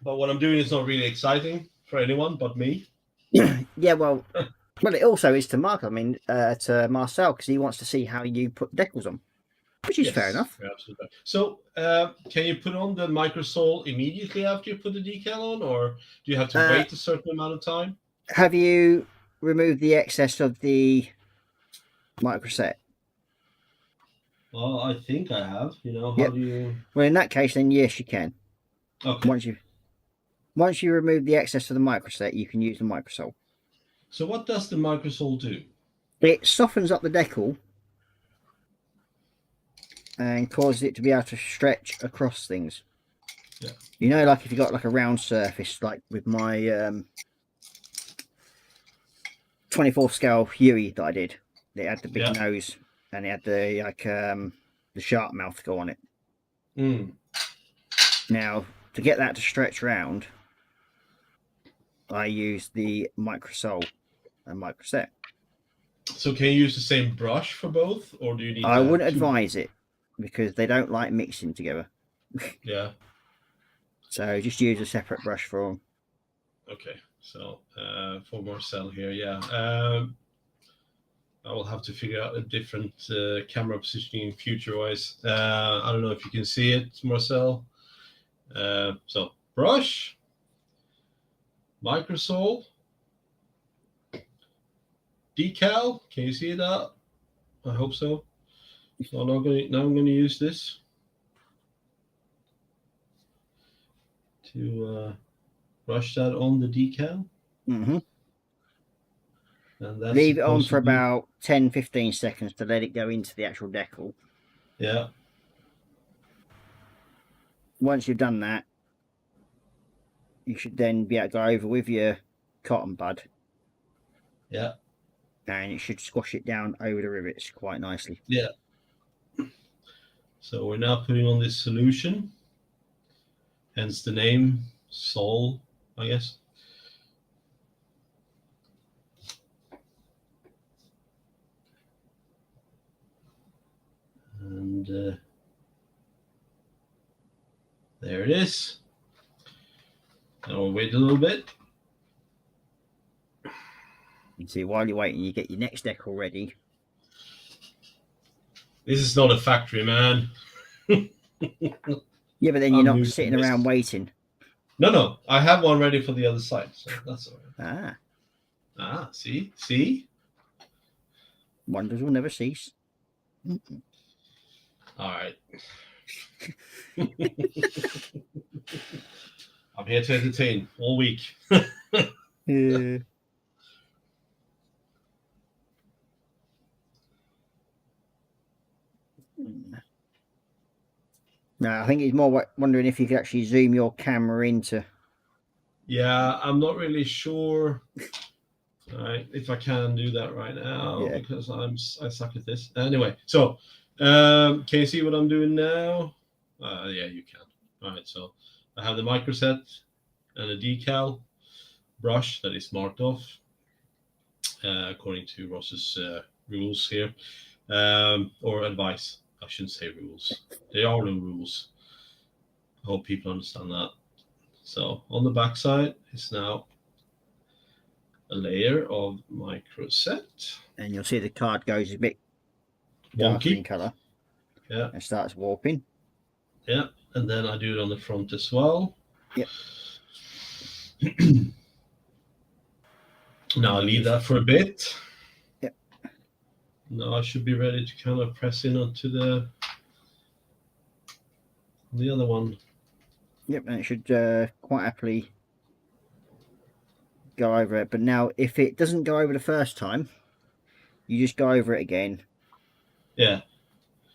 But what I'm doing is not really exciting for anyone but me. Yeah, well, it also is to Mark. I mean, to Marcel, because he wants to see how you put decals on, which is Yes, fair enough. you're absolutely right. So, can you put on the Microsol immediately after you put the decal on, or do you have to wait a certain amount of time? Have you removed the excess of the microset? Well, I think I have. How Yep. do you? Well, in that case, then yes, you can. Okay. Once you remove the excess of the microset, you can use the microsol. So, what does the Microsol do? It softens up the decal and causes it to be able to stretch across things. Yeah. Like if you got like a round surface, like with my 24 scale Huey that I did, it had the big nose and it had the sharp mouth go on it. Now, to get that to stretch round, I use the Microsol and microset. So, can you use the same brush for both, or do you need? I wouldn't advise it because they don't like mixing together. Yeah. So just use a separate brush for them. Okay. So, for Marcel here, yeah. I will have to figure out a different camera positioning future-wise. I don't know if you can see it, Marcel. So, brush, Microsol, decal. Can you see that? I hope so. So now I'm going to use this to brush that on the decal. Mm-hmm. And that's Leave it on for about 10-15 seconds to let it go into the actual decal. Yeah. Once you've done that, you should then be able to go over with your cotton bud. Yeah. And it should squash it down over the rivets quite nicely. Yeah. So we're now putting on this solution, hence the name Sol, I guess. And there it is. Now we'll wait a little bit. You see, while you're waiting, you get your next decal ready. This is not a factory, man. Yeah, but then you're not sitting around waiting. No. I have one ready for the other side, so that's all right. See? Wonders will never cease. Mm-mm. All right. I'm here to entertain all week. Yeah. No, I think he's more wondering if you could actually zoom your camera into. Yeah, I'm not really sure if I can do that right now because I suck at this. Anyway, so can you see what I'm doing now? Yeah, you can. All right, so I have the microset and a decal brush that is marked off according to Ross's rules here, or advice. I shouldn't say rules. There are no rules. I hope people understand that. So on the back side is now a layer of microset. And you'll see the card goes a bit darker in Wonky. colour. Yeah. And starts warping. Yeah, and then I do it on the front as well. Yep. Now I leave that for a bit. Yep. Now I should be ready to kind of press in onto the other one. Yep, and it should quite happily go over it. But now, if it doesn't go over the first time, you just go over it again. Yeah.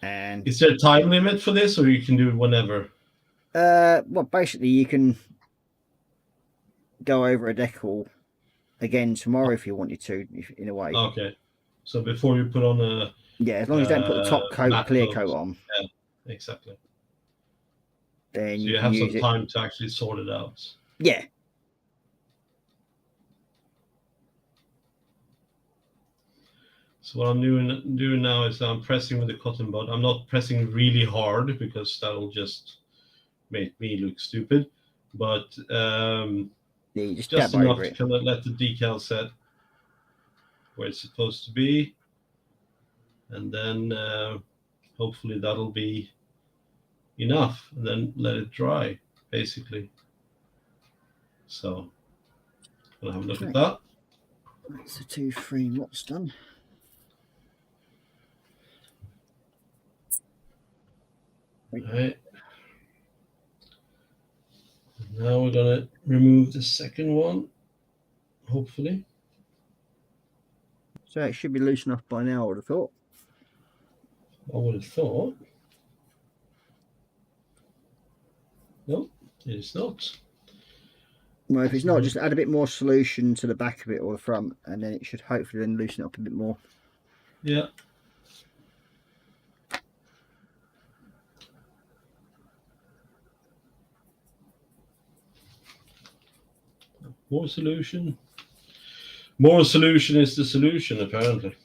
And is there a time limit for this, or you can do it whenever? Well, basically, you can go over a decal again tomorrow if you wanted to, in a way. Okay. So before you put on a... Yeah, as long as you don't put the top coat, clear coat on. Yeah, exactly. Then so you have some time to actually sort it out. Yeah. So what I'm doing now is I'm pressing with the cotton bud. I'm not pressing really hard because that'll just make me look stupid. But yeah, just enough to kind of let the decal set where it's supposed to be. And then hopefully that'll be enough. And then let it dry, basically. So we'll have a look at that. That's the 2 frame what's done. Right. Now we're gonna remove the second one, hopefully. So it should be loose enough by now, I would have thought. I would have thought. No, it is not. Well, if it's not, just add a bit more solution to the back of it or the front, and then it should hopefully then loosen it up a bit more. Yeah. More solution. More solution is the solution, apparently.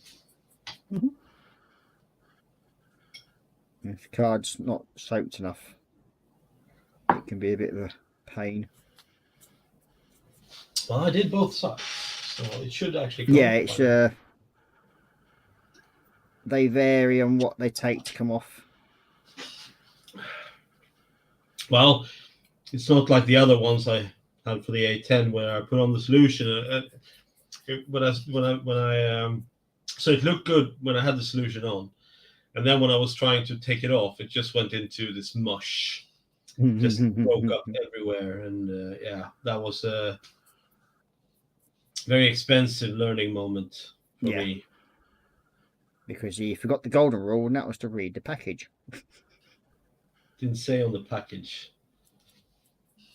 Mm-hmm. If the card's not soaked enough, it can be a bit of a pain. Well, I did both sides, so it should actually come yeah, it's they vary on what they take to come off. Well, it's not like the other ones I had for the A10 where I put on the solution. So it looked good when I had the solution on, and then when I was trying to take it off, it just went into this mush, just broke up everywhere, and yeah, that was a very expensive learning moment for me. Because he forgot the golden rule, and that was to read the package. Didn't say on the package,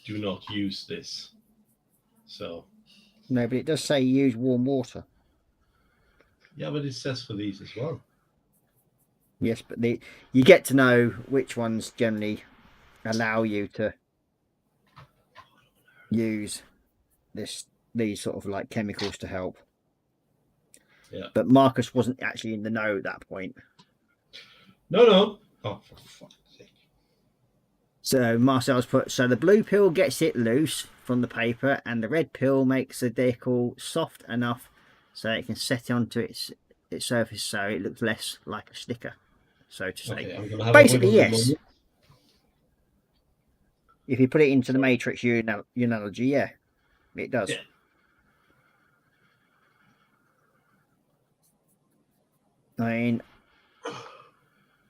do not use this. So. No, but it does say use warm water. Yeah, but it says for these as well. Yes, but you get to know which ones generally allow you to use these sort of like chemicals to help. Yeah. But Marcus wasn't actually in the know at that point. No. Oh, for fuck's sake. So Marcel's put, so the blue pill gets it loose from the paper, and the red pill makes the decal soft enough so it can set onto its surface so it looks less like a sticker, so to say. Okay, basically, yes. If you put it into the matrix analogy, yeah, it does. Yeah. I mean,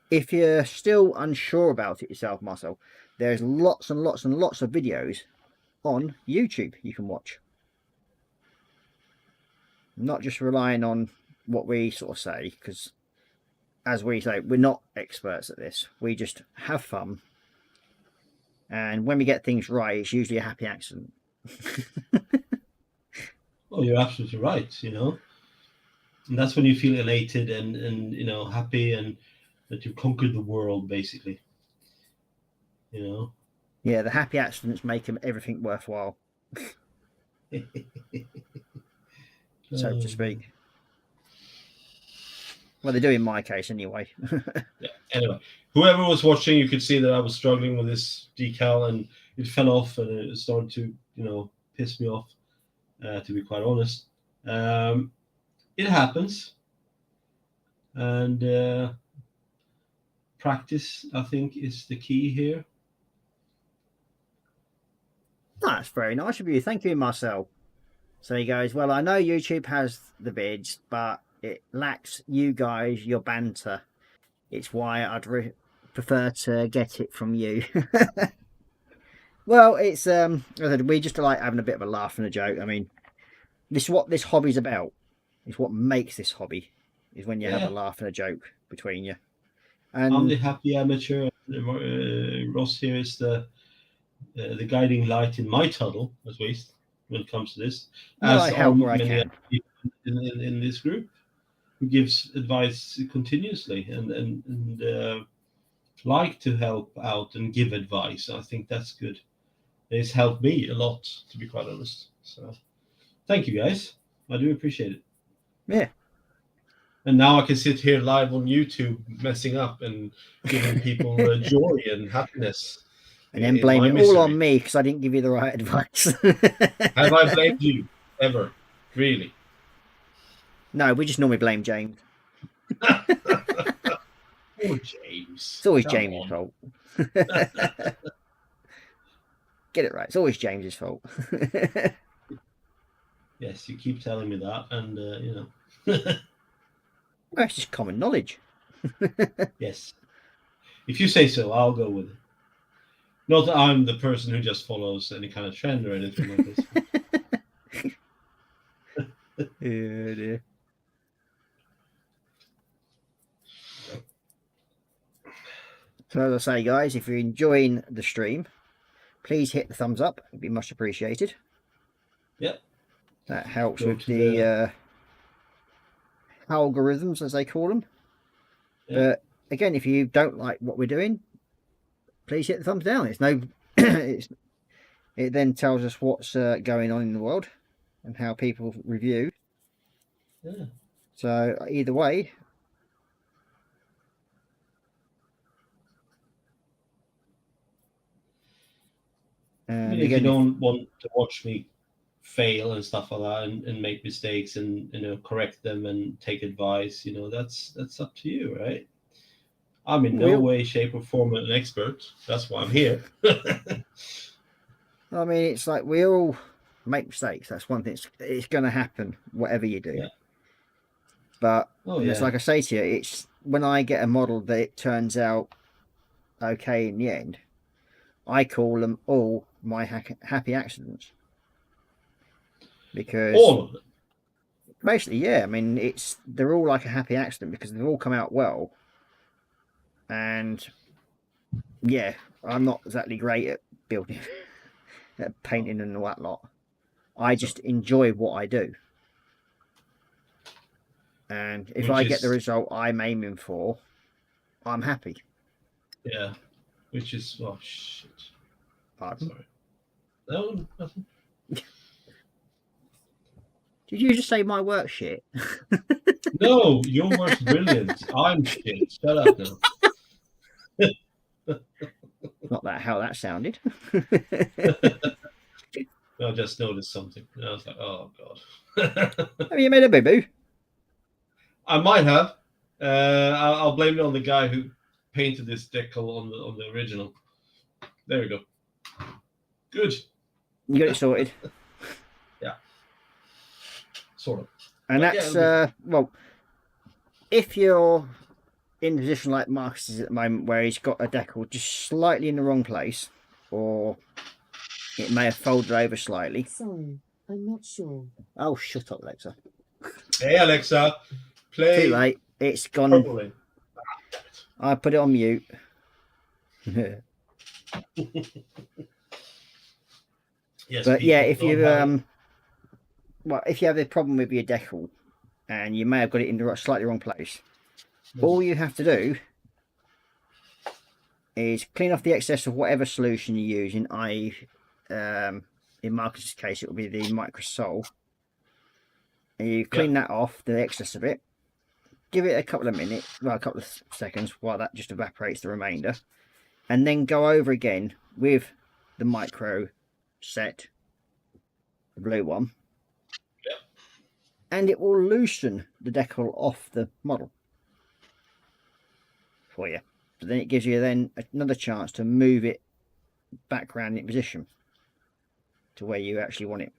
if you're still unsure about it yourself, Marcel, there's lots and lots and lots of videos on YouTube you can watch. Not just relying on what we sort of say, because as we say, we're not experts at this. We just have fun. And when we get things right, it's usually a happy accident. Oh, you're absolutely right, you know. And that's when you feel elated and you know, happy, and that you've conquered the world, basically. You know? Yeah, the happy accidents make everything worthwhile. so to speak. Well, they do in my case anyway. Yeah. Anyway, whoever was watching, you could see that I was struggling with this decal, and it fell off, and it started to, piss me off. To be quite honest, it happens, and practice, I think, is the key here. That's very nice of you. Thank you, Marcel. So he goes, well, I know YouTube has the vids, but it lacks you guys, your banter. It's why I'd prefer to get it from you. Well, it's we just like having a bit of a laugh and a joke. I mean, this is what this hobby's about. It's what makes this hobby, is when you have a laugh and a joke between you. And I'm the happy amateur. Ross here is the guiding light in my tunnel, at least when it comes to this. well, As I help are where I many can. other people in this group, who gives advice continuously and like to help out and give advice. I think that's good. It's helped me a lot, to be quite honest. So thank you, guys. I do appreciate it. Yeah. And now I can sit here live on YouTube messing up and giving people joy and happiness. And then in blame my it all misery. on me because I didn't give you the right advice. Have I blamed you ever? Really? No, we just normally blame James. Oh, James. It's always Come James' on. fault. Get it right. It's always James's fault. Yes, you keep telling me that, and Well, it's just common knowledge. yes. If you say so, I'll go with it. Not that I'm the person who just follows any kind of trend or anything like this. Oh, dear. So as I say, guys, if you're enjoying the stream, please hit the thumbs up. It'd be much appreciated. Yep. That helps Go with to the algorithms, as they call them. Yeah. But again, if you don't like what we're doing, please hit the thumbs down. It's no, it then tells us what's going on in the world and how people review. Yeah. So either way. And If you again, don't want to watch me fail and stuff like that, and make mistakes and correct them and take advice, that's up to you, right? I'm in no Well- way, shape, or form an expert. That's why I'm here. I mean, it's like we all make mistakes. That's one thing. It's going to happen, whatever you do. Yeah. But Oh, it's yeah. like I say to you, it's when I get a model that it turns out okay in the end, I call them all my happy accidents. Because All of it. basically, yeah, I mean, they're all like a happy accident because they've all come out well. And yeah, I'm not exactly great at building, at painting and all that lot. I just enjoy what I do. And if Which I get the is- result I'm aiming for, I'm happy. Yeah. Which is, oh, shit. Pardon? Sorry. No, nothing. Did you just say my work shit? No, your work's brilliant. I'm shit. Shut up now. Not that how that sounded. I just noticed something. And I was like, oh, God. Have you made a boo-boo? I might have. I'll blame it on the guy who painted this decal on the original. There we go. Good. You got it sorted. Sort of. And But that's, yeah, well, if you're in a position like Marcus is at the moment where he's got a decal just slightly in the wrong place, or it may have folded over slightly. Sorry, I'm not sure. Oh, shut up, Alexa. Hey, Alexa. Play. Too late. It's gone. Properly. I put it on mute. Yes, But yeah, people if don't you have- if you have a problem with your decal and you may have got it in the slightly wrong place, all you have to do is clean off the excess of whatever solution you're using, i.e. in Marcus's case, it will be the Microsol. And you clean that off, the excess of it. Give it a couple of minutes, well, a couple of seconds, while that just evaporates the remainder. And then go over again with the Micro set, the blue one. Yep. And it will loosen the decal off the model for you. So then it gives you then another chance to move it back around in position to where you actually want it.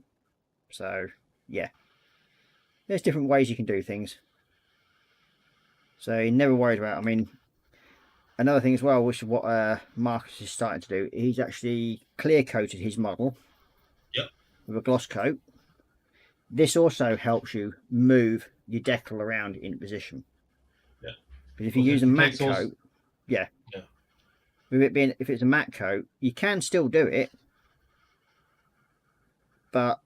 So, yeah. There's different ways you can do things. So you're never worried about, I mean, another thing as well, which is what Marcus is starting to do, he's actually clear coated his model with a gloss coat. This also helps you move your decal around in position. Yeah. Because if you use a matte coat, with it being, if it's a matte coat, you can still do it, but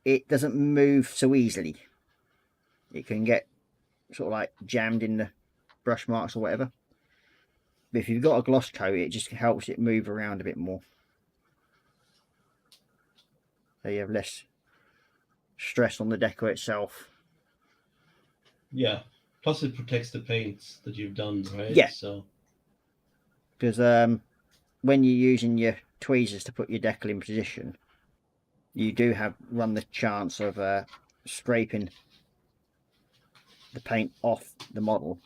it doesn't move so easily. It can get sort of like jammed in the brush marks or whatever. But if you've got a gloss coat, it just helps it move around a bit more. So you have less stress on the deco itself. Yeah. Plus it protects the paints that you've done, right? Yeah. So Because when you're using your tweezers to put your decal in position, you do run the chance of scraping the paint off the model.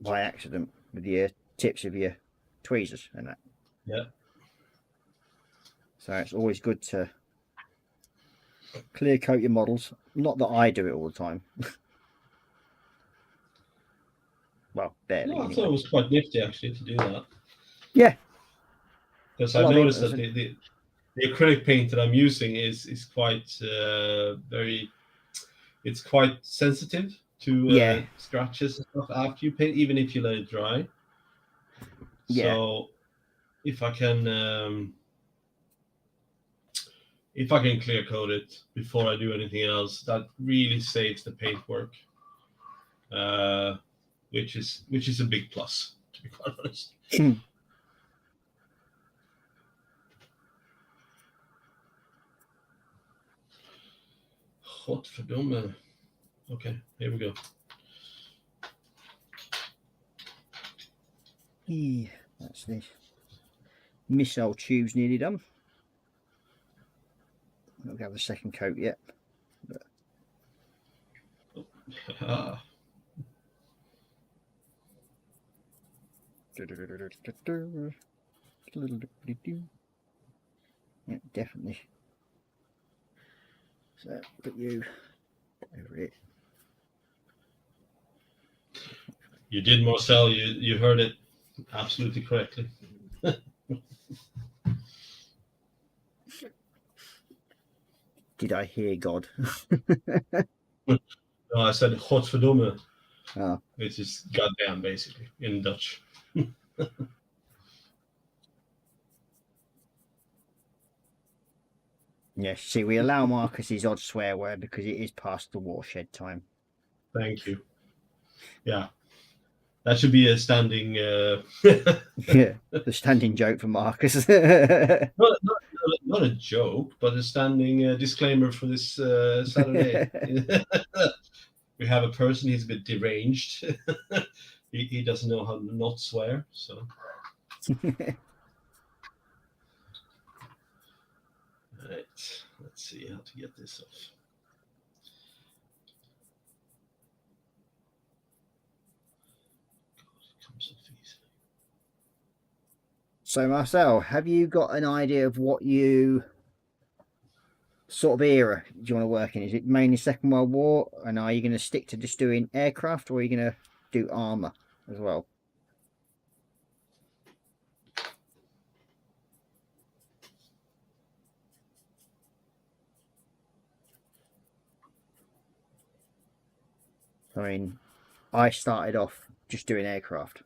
By accident with your tips of your tweezers and that. yeah. So it's always good to clear coat your models. Not that I do it all the time. Well, barely. No, I Anyway. thought it was quite nifty actually to do that. Yeah. Because A I lot of noticed it, that the acrylic paint that I'm using is quite it's quite sensitive to scratches and stuff after you paint, even if you let it dry. Yeah. So if I can clear coat it before I do anything else, that really saves the paint work, which is a big plus, to be quite honest. Hot for dumb. Okay, here we go. That's the missile tube's nearly done. Not got the second coat yet. But... Yeah, definitely. So put you over it. You did, Marcel. You heard it absolutely correctly. Did I hear God? No, I said godverdomme, Oh. which is goddamn, basically, in Dutch. Yes, see, we allow Marcus his odd swear word because it is past the watershed time. Thank you. Yeah. That should be a standing... Yeah, the standing joke for Marcus. not a joke, but a standing disclaimer for this Saturday. We have a person, he's a bit deranged. he doesn't know how to not swear, so... Right, let's see how to get this off. God, it comes off easily. So, Marcel, have you got an idea of what you sort of era do you want to work in? Is it mainly Second World War? And are you going to stick to just doing aircraft, or are you going to do armor as well? I mean, I started off just doing aircraft.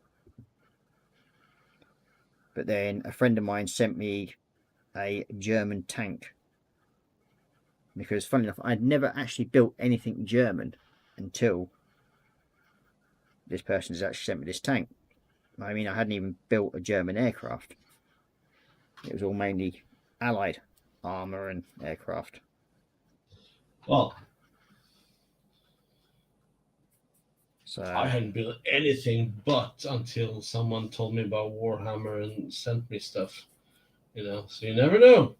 But then a friend of mine sent me a German tank. Because, funny enough, I'd never actually built anything German until this person has actually sent me this tank. I mean, I hadn't even built a German aircraft. It was all mainly Allied armor and aircraft. Well, So I hadn't built anything but until someone told me about Warhammer and sent me stuff. So you never know.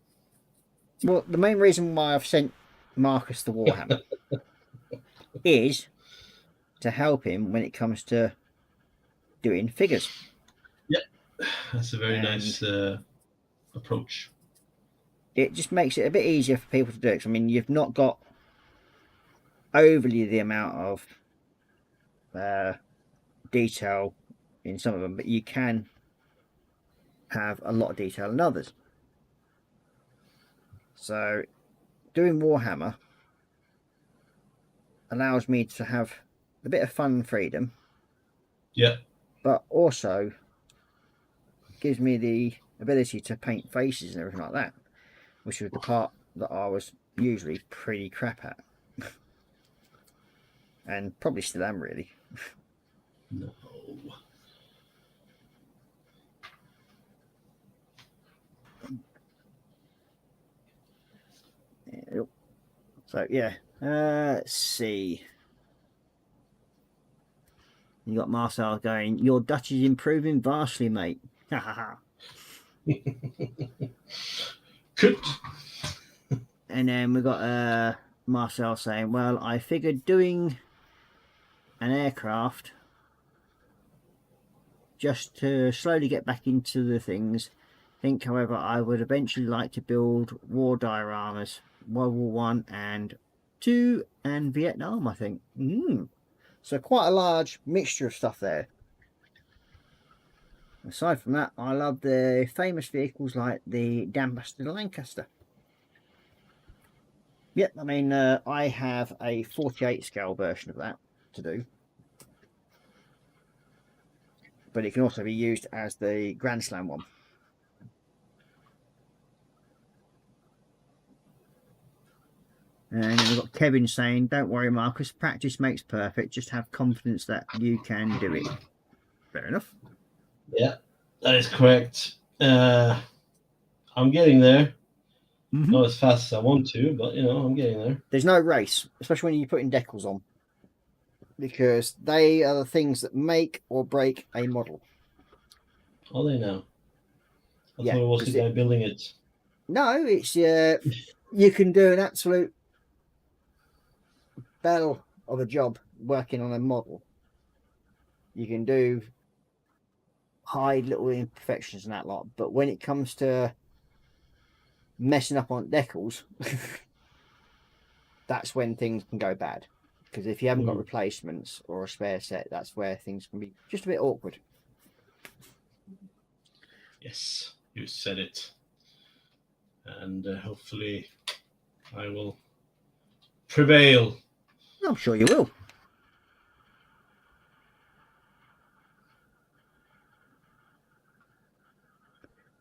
well, the main reason why I've sent Marcus the Warhammer is to help him when it comes to doing figures. That's a very And nice approach. it just makes it a bit easier for people to do it. 'Cause, I mean, you've not got overly the amount of detail in some of them, but you can have a lot of detail in others. So doing Warhammer allows me to have a bit of fun and freedom, Yeah. but also gives me the ability to paint faces and everything like that, which was the part that I was usually pretty crap at. And probably still am, really. No. Yep. So yeah, let's see. You got Marcel going, your Dutch is improving vastly, mate. Ha ha ha. Could. And then we got Marcel saying, well, I figured doing an aircraft just to slowly get back into the things. Think, however, I would eventually like to build war dioramas, World War One and Two, and Vietnam, I think. So quite a large mixture of stuff there. Aside from that, I love the famous vehicles like the Dambuster Lancaster. Yep, I mean, I have a 48 scale version of that to do. But it can also be used as the Grand Slam one. And we've got Kevin saying, don't worry, Marcus, practice makes perfect. Just have confidence that you can do it. Fair enough. Yeah, that is correct. I'm getting there. Not as fast as I want to, but I'm getting there. There's no race, especially when you're putting decals on, because they are the things that make or break a model. Are they now? I Yeah, thought it was the guy building it. No, it's you can do an absolute bell of a job working on a model. You can do hide little imperfections and that lot, but when it comes to messing up on decals, that's when things can go bad. Because if you haven't got replacements or a spare set, that's where things can be just a bit awkward. Yes, you said it. And hopefully I will prevail. I'm sure you will.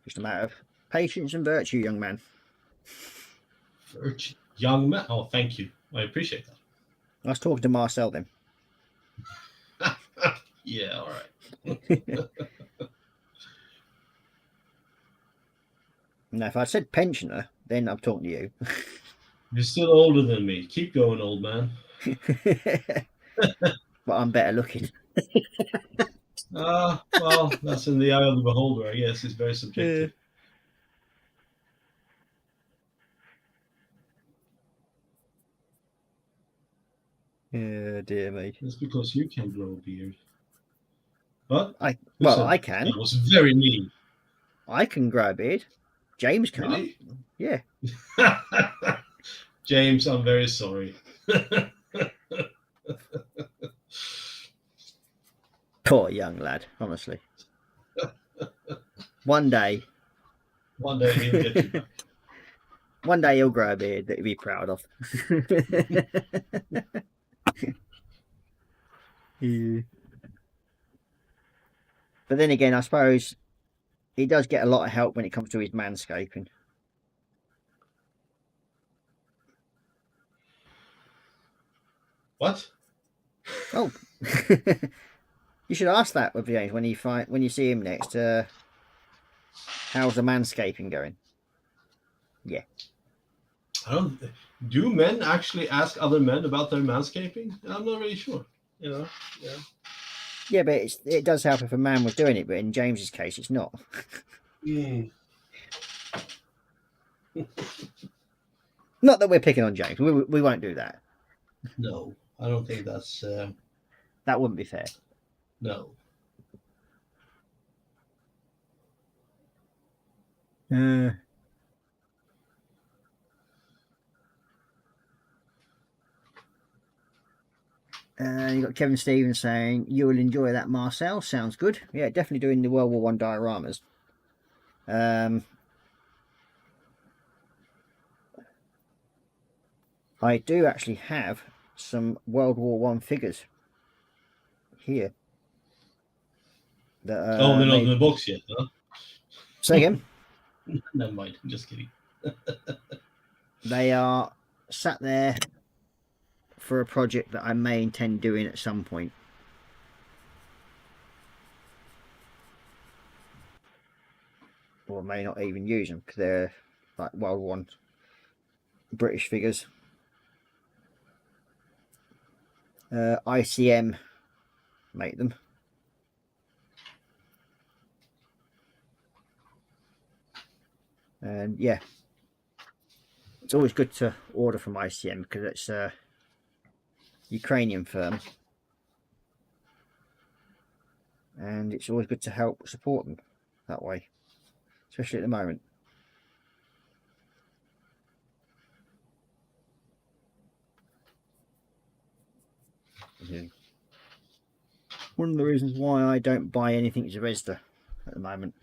Just a matter of patience and virtue, young man. Virtue. Young man. Oh, thank you. I appreciate that. I was talking to Marcel then. Yeah, all right. Now, if I said pensioner, then I'm talking to you. You're still older than me. Keep going, old man. But I'm better looking. Well, that's in the eye of the beholder, I guess. It's very subjective. Yeah, dear me. That's because you can grow a beard. But I can. That was very mean. I can grow a beard. James can't. Really? Yeah. James, I'm very sorry. Poor young lad, honestly. One day One day he'll get you back. One day he'll grow a beard that he'll be proud of. Yeah. But then again, I suppose he does get a lot of help when it comes to his manscaping. What? Oh. You should ask that with James when you see him next. How's the manscaping going? Yeah. I don't. Do men actually ask other men about their manscaping? I'm not really sure. You know. Yeah. Yeah, but it does help if a man was doing it, but in James's case, it's not. Mm. Not that we're picking on James. We won't do that. No, I don't think that's. That wouldn't be fair. No. You got Kevin Stevens saying you will enjoy that, Marcel. Sounds good. Yeah, definitely doing the World War One dioramas. I do actually have some World War One figures here. That, Oh, they're not in the box yet, huh? Say again. Never mind. I'm just kidding. They are sat there for a project that I may intend doing at some point. Or may not even use them because they're like World War One British figures. ICM make them. And yeah, it's always good to order from ICM because it's a Ukrainian firm, and it's always good to help support them that way, especially at the moment. One of the reasons why I don't buy anything Zvezda at the moment,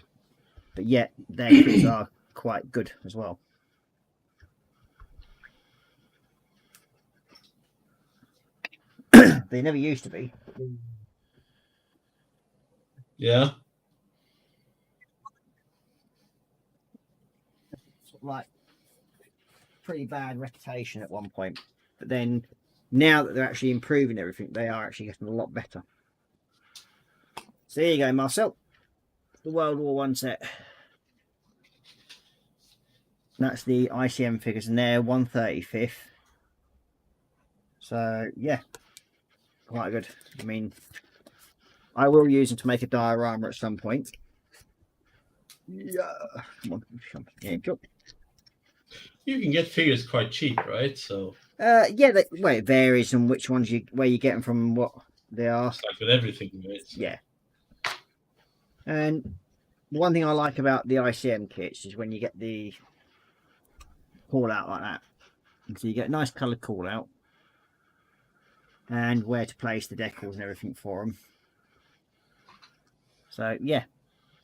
but yet their kits are quite good as well. They never used to be. Yeah. Sort of like pretty bad reputation at one point, but then now that they're actually improving everything, they are actually getting a lot better. So there you go, Marcel. The World War One set. That's the ICM figures, and they're 1/35. So yeah, quite good. I mean, I will use them to make a diorama at some point. Yeah, come on, yeah, go. You can get figures quite cheap, right? So. Yeah. Well, it varies on which ones where you get them from and what they are. It's like with everything, right? So. Yeah. And one thing I like about the ICM kits is when you get the call out like that. And so you get a nice coloured call out and where to place the decals and everything for them. So yeah,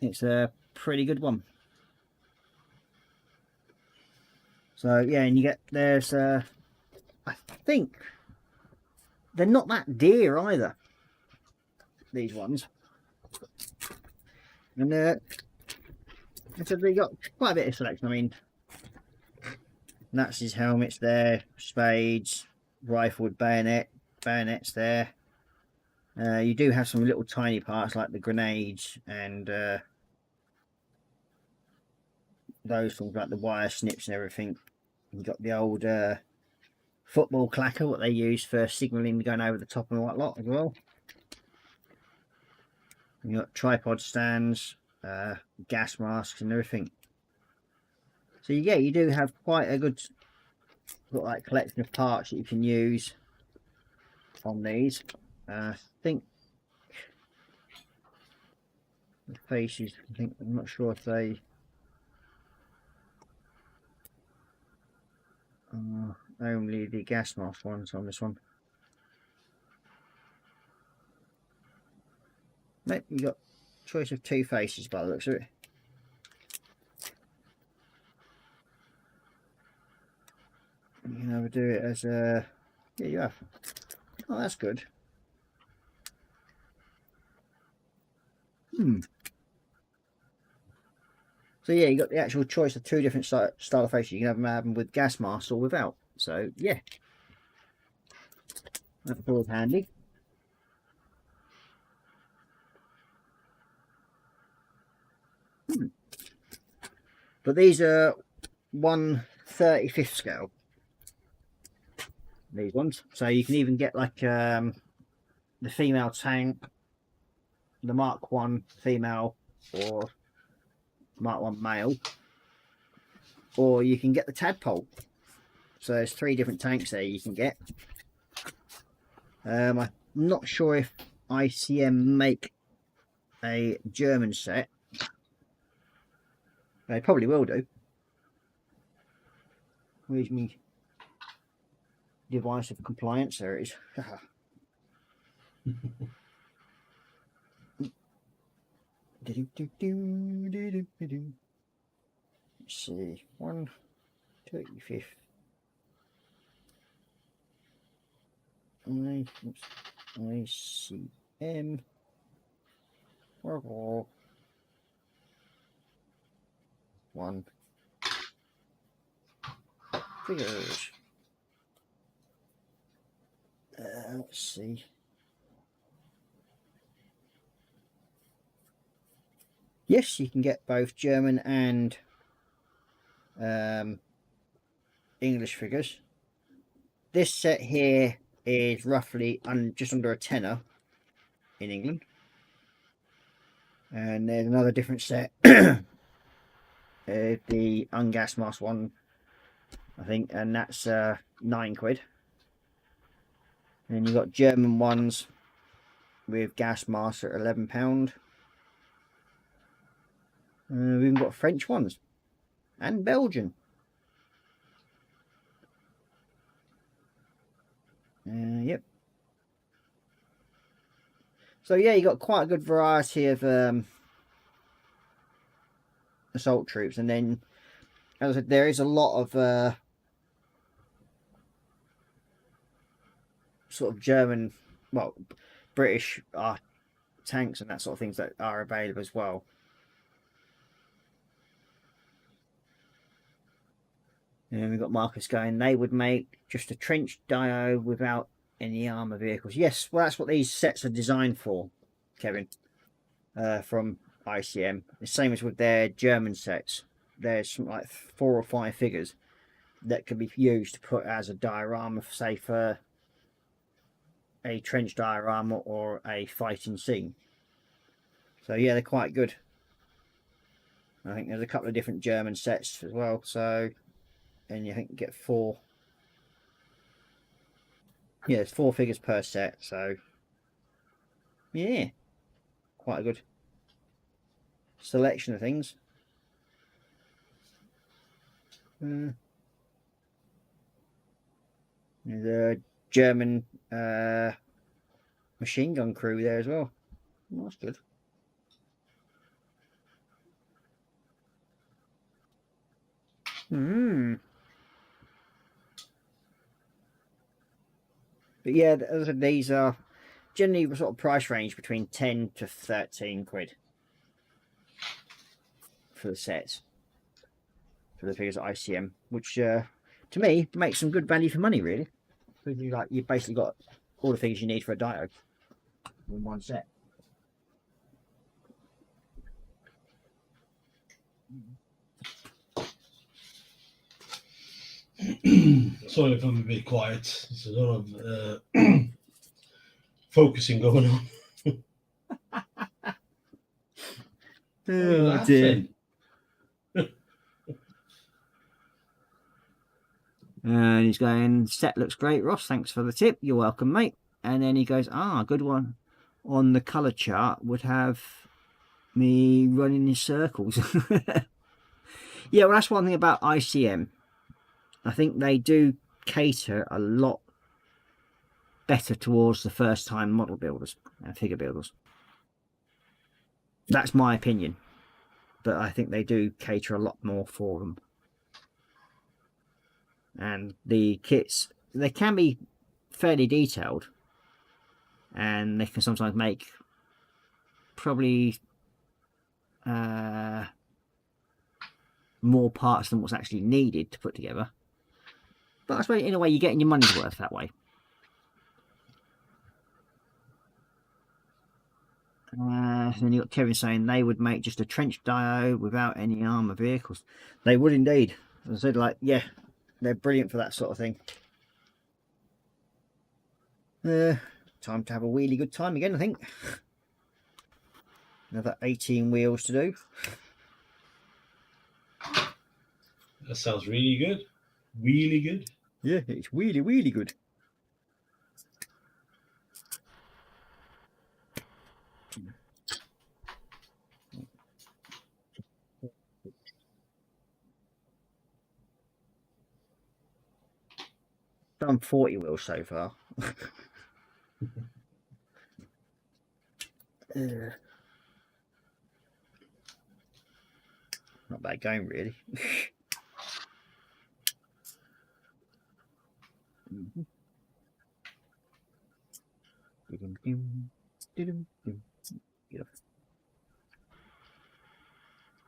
it's a pretty good one. So yeah, and you get there's I think they're not that dear either, these ones. And so they got quite a bit of selection. I mean, that's his helmets there, spades, rifle with bayonets there. You do have some little tiny parts like the grenades and those things like the wire snips and everything. You've got the old football clacker, what they use for signalling going over the top and what lot as well. You've got tripod stands, gas masks and everything. So yeah, you do have quite a good like collection of parts that you can use on these. I think the faces, I'm not sure if they only the gas mask ones on this one. Nope, you got choice of two faces by the looks of it. You can either do it as a yeah, you have. Oh, that's good. So yeah, you got the actual choice of two different style of faces. You can have them with gas masks or without. So yeah, that's always handy. But these are 1/35 scale. These ones. So you can even get like the female tank, the Mark 1 female, or Mark 1 male, or you can get the tadpole. So there's 3 different tanks there you can get. I'm not sure if ICM make a German set. They probably will do. Where's my device of compliance? There it is. Let's see, 1/35. ICM. One figures. Let's see. Yes, you can get both German and English figures. This set here is roughly just under a tenner in England. And there's another different set. The ungas mask one, I think, and that's £9. And you've got German ones with gas masks at £11. We've even got French ones and Belgian. Yep. So yeah, you got quite a good variety of assault troops, and then, as I said, there is a lot of sort of German, well, British tanks and that sort of things that are available as well. And we've got Marcus going, they would make just a trench dio without any armor vehicles. Yes, well, that's what these sets are designed for, Kevin, from ICM. The same as with their German sets. There's something like 4 or 5 figures that can be used to put as a diorama, say, for a trench diorama or a fighting scene. So yeah, they're quite good. I think there's a couple of different German sets as well, so, and you think you get 4. Yeah, it's 4 figures per set, so yeah, quite a good selection of things. There's a German machine gun crew there as well. Oh, that's good. But yeah, as I said, these are generally sort of price range between 10 to 13 quid for the sets, for the figures at ICM, which to me makes some good value for money, really. Because you basically got all the things you need for a dio in one set. Sorry if I'm a bit quiet. There's a lot of focusing going on. Oh dear. And he's going, set looks great, Ross, thanks for the tip. You're welcome, mate. And then he goes, good one on the colour chart would have me running in circles. Yeah, well, that's one thing about ICM. I think they do cater a lot better towards the first time model builders and figure builders. That's my opinion, but I think they do cater a lot more for them. And the kits, they can be fairly detailed, and they can sometimes make probably more parts than what's actually needed to put together. But I suppose in a way you're getting your money's worth that way. And then you got Kevin saying they would make just a trench dio without any armor vehicles. They would indeed. As I said, like, yeah, they're brilliant for that sort of thing. Time to have a really good time again, I think. Another 18 wheels to do. That sounds really good. Really good. Yeah, it's really, really good. Done 40 wheels so far. Not bad going, really.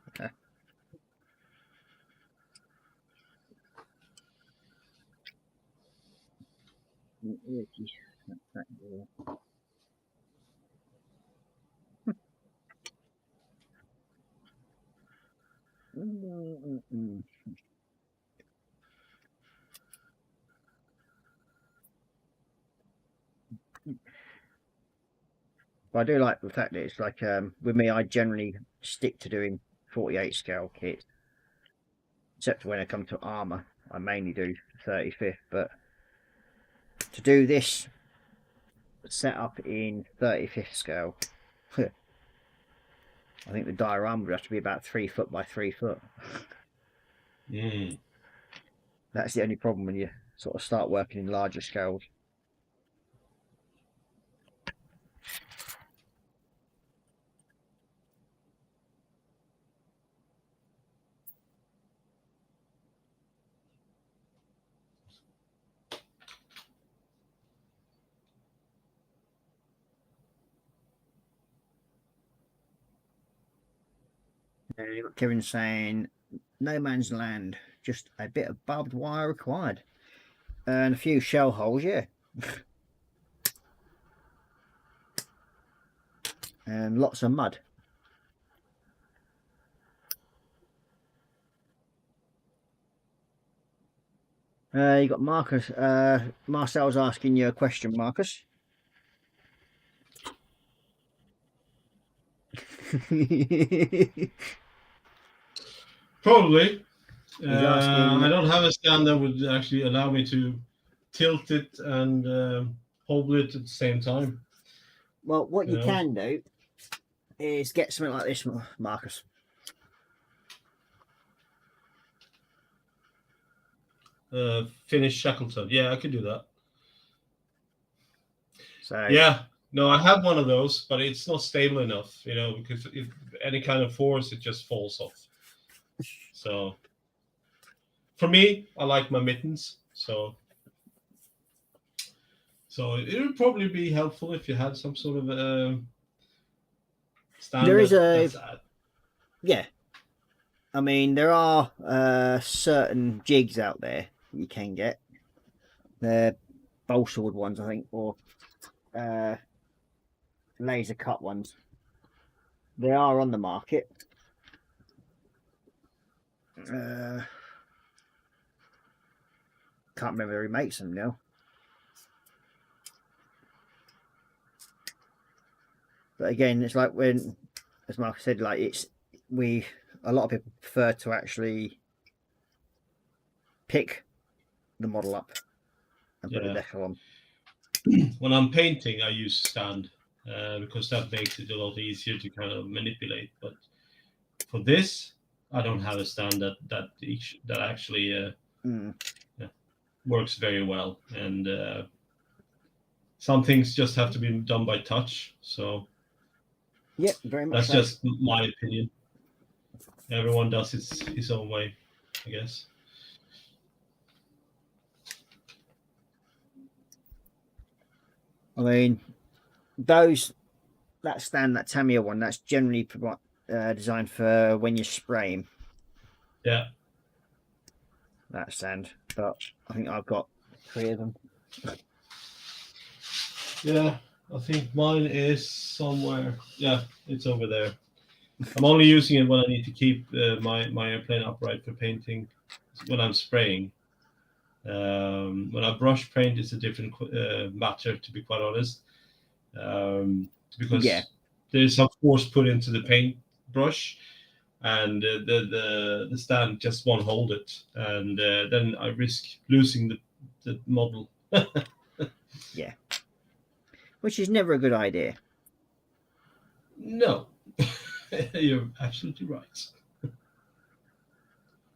Okay. But I do like the fact that it's like with me, I generally stick to doing 48 scale kits, except when I come to armor, I mainly do 35th. But to do this setup in 35th scale, I think the diorama would have to be about 3 foot by 3 foot. That's the only problem when you sort of start working in larger scales. You've got Kevin saying, no man's land, just a bit of barbed wire required. And a few shell holes, yeah. And lots of mud. You got Marcus. Marcel's asking you a question, Marcus. Probably. I don't have a stand that would actually allow me to tilt it and hold it at the same time. Well, what you can do is get something like this, Marcus. Finished Shackleton. Yeah, I could do that. So yeah, no, I have one of those, but it's not stable enough, because if any kind of force, it just falls off. So for me, I like my mittens, so it would probably be helpful if you had some sort of stand. There is yeah. I mean, there are certain jigs out there you can get. They're bowl sword ones, I think, or laser cut ones. They are on the market. Can't remember who makes them now. But again, it's like when, as Mark said, like a lot of people prefer to actually pick the model up and put the decal on. When I'm painting, I use stand because that makes it a lot easier to kind of manipulate. But for this, I don't have a stand that actually works very well, and some things just have to be done by touch. So yeah, very much. That's just my opinion. Everyone does his own way, I guess. I mean, that stand, that Tamiya one, that's generally designed for when you spray him. Yeah. That stand, but I think I've got 3 of them. Yeah, I think mine is somewhere. Yeah, it's over there. I'm only using it when I need to keep my airplane upright for painting when I'm spraying. When I brush paint, it's a different matter, to be quite honest, because Yeah. there's some force put into the paint brush, and the stand just won't hold it, and then I risk losing the model. Which is never a good idea. No, you're absolutely right.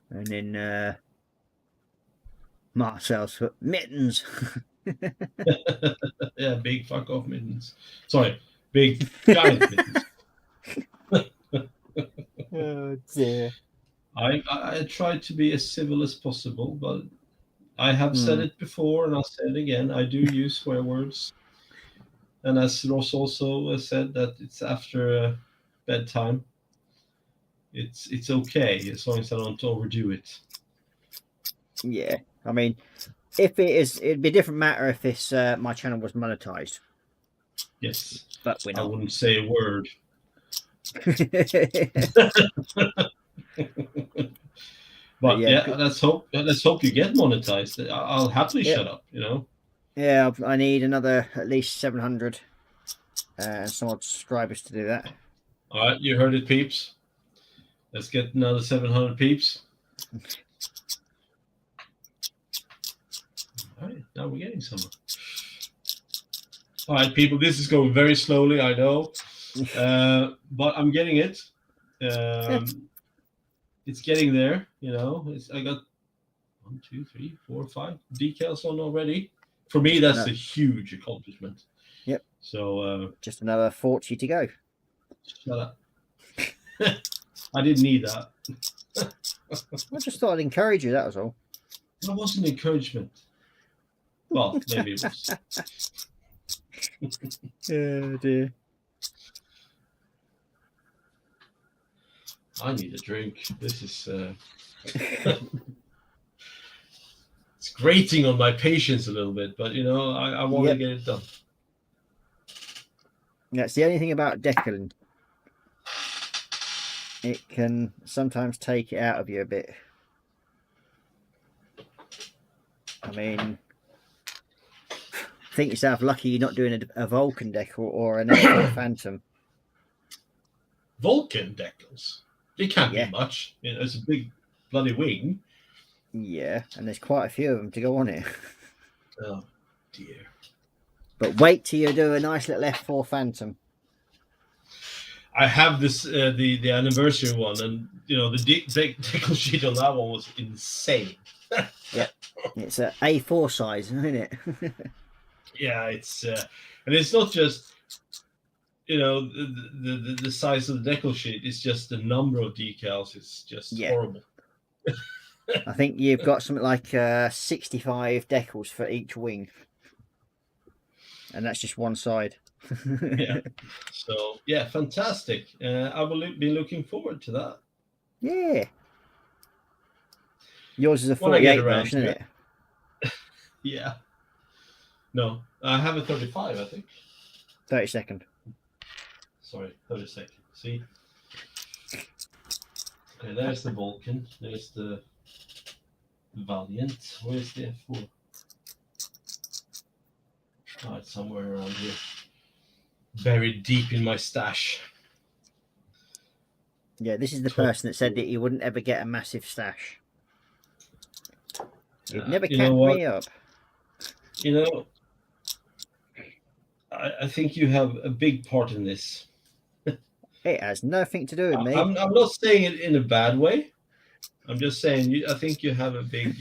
And then Marcel's put mittens. Yeah, big fuck off mittens. Sorry, big giant mittens. Oh dear. I tried to be as civil as possible, but I have said it before and I'll say it again. I do use swear words. And as Ross also said, that it's after bedtime. It's okay as long as I don't overdo it. Yeah. I mean, if it is, it'd be a different matter if this my channel was monetized. Yes, But we're I not. wouldn't say a word. But yeah, yeah, let's hope you get monetized. I'll happily Yep. shut up. You know. Yeah, I need another at least 700 some odd subscribers to do that. All right, you heard it, peeps. Let's get another 700 peeps. All right, now we're getting somewhere. All right, people, this is going very slowly, I know, but I'm getting it. It's getting there, you know. I got 1, 2, 3, 4, 5 decals on already. For me, that's a huge accomplishment. Yep. So just another 40 to go. Shut up. I didn't need that. I just thought I'd encourage you, that was all. That wasn't encouragement. Well, maybe it was. Oh dear. I need a drink. This is it's grating on my patience a little bit, but you know, I want to get it done. That's the only thing about Declan. It can sometimes take it out of you a bit. I mean, think yourself lucky you're not doing a Vulcan deck or an F4 Phantom. Vulcan decals? It can't be much. You know, it's a big bloody wing. Yeah, and there's quite a few of them to go on it. Oh dear. But wait till you do a nice little F4 Phantom. I have this the anniversary one, and you know the decal sheet on that one was insane. Yeah, it's a A4 size, isn't it? Yeah, it's and it's not just you know the size of the decal sheet. It's just the number of decals. It's just horrible. I think you've got something like 65 decals for each wing, and that's just one side. Yeah. So yeah, fantastic. I will be looking forward to that. Yeah. Yours is a 48 version, isn't it? Yeah. No, I have a 35, I think. 32nd. Sorry, 32nd. See? Okay, there's the Vulcan. There's the Valiant. Where's the F4? Oh, it's somewhere around here. Buried deep in my stash. Yeah, this is the person that said that you wouldn't ever get a massive stash. You'd never catch me up. You know, I think you have a big part in this. It has nothing to do with me. I'm not saying it in a bad way. I'm just saying I think you have a big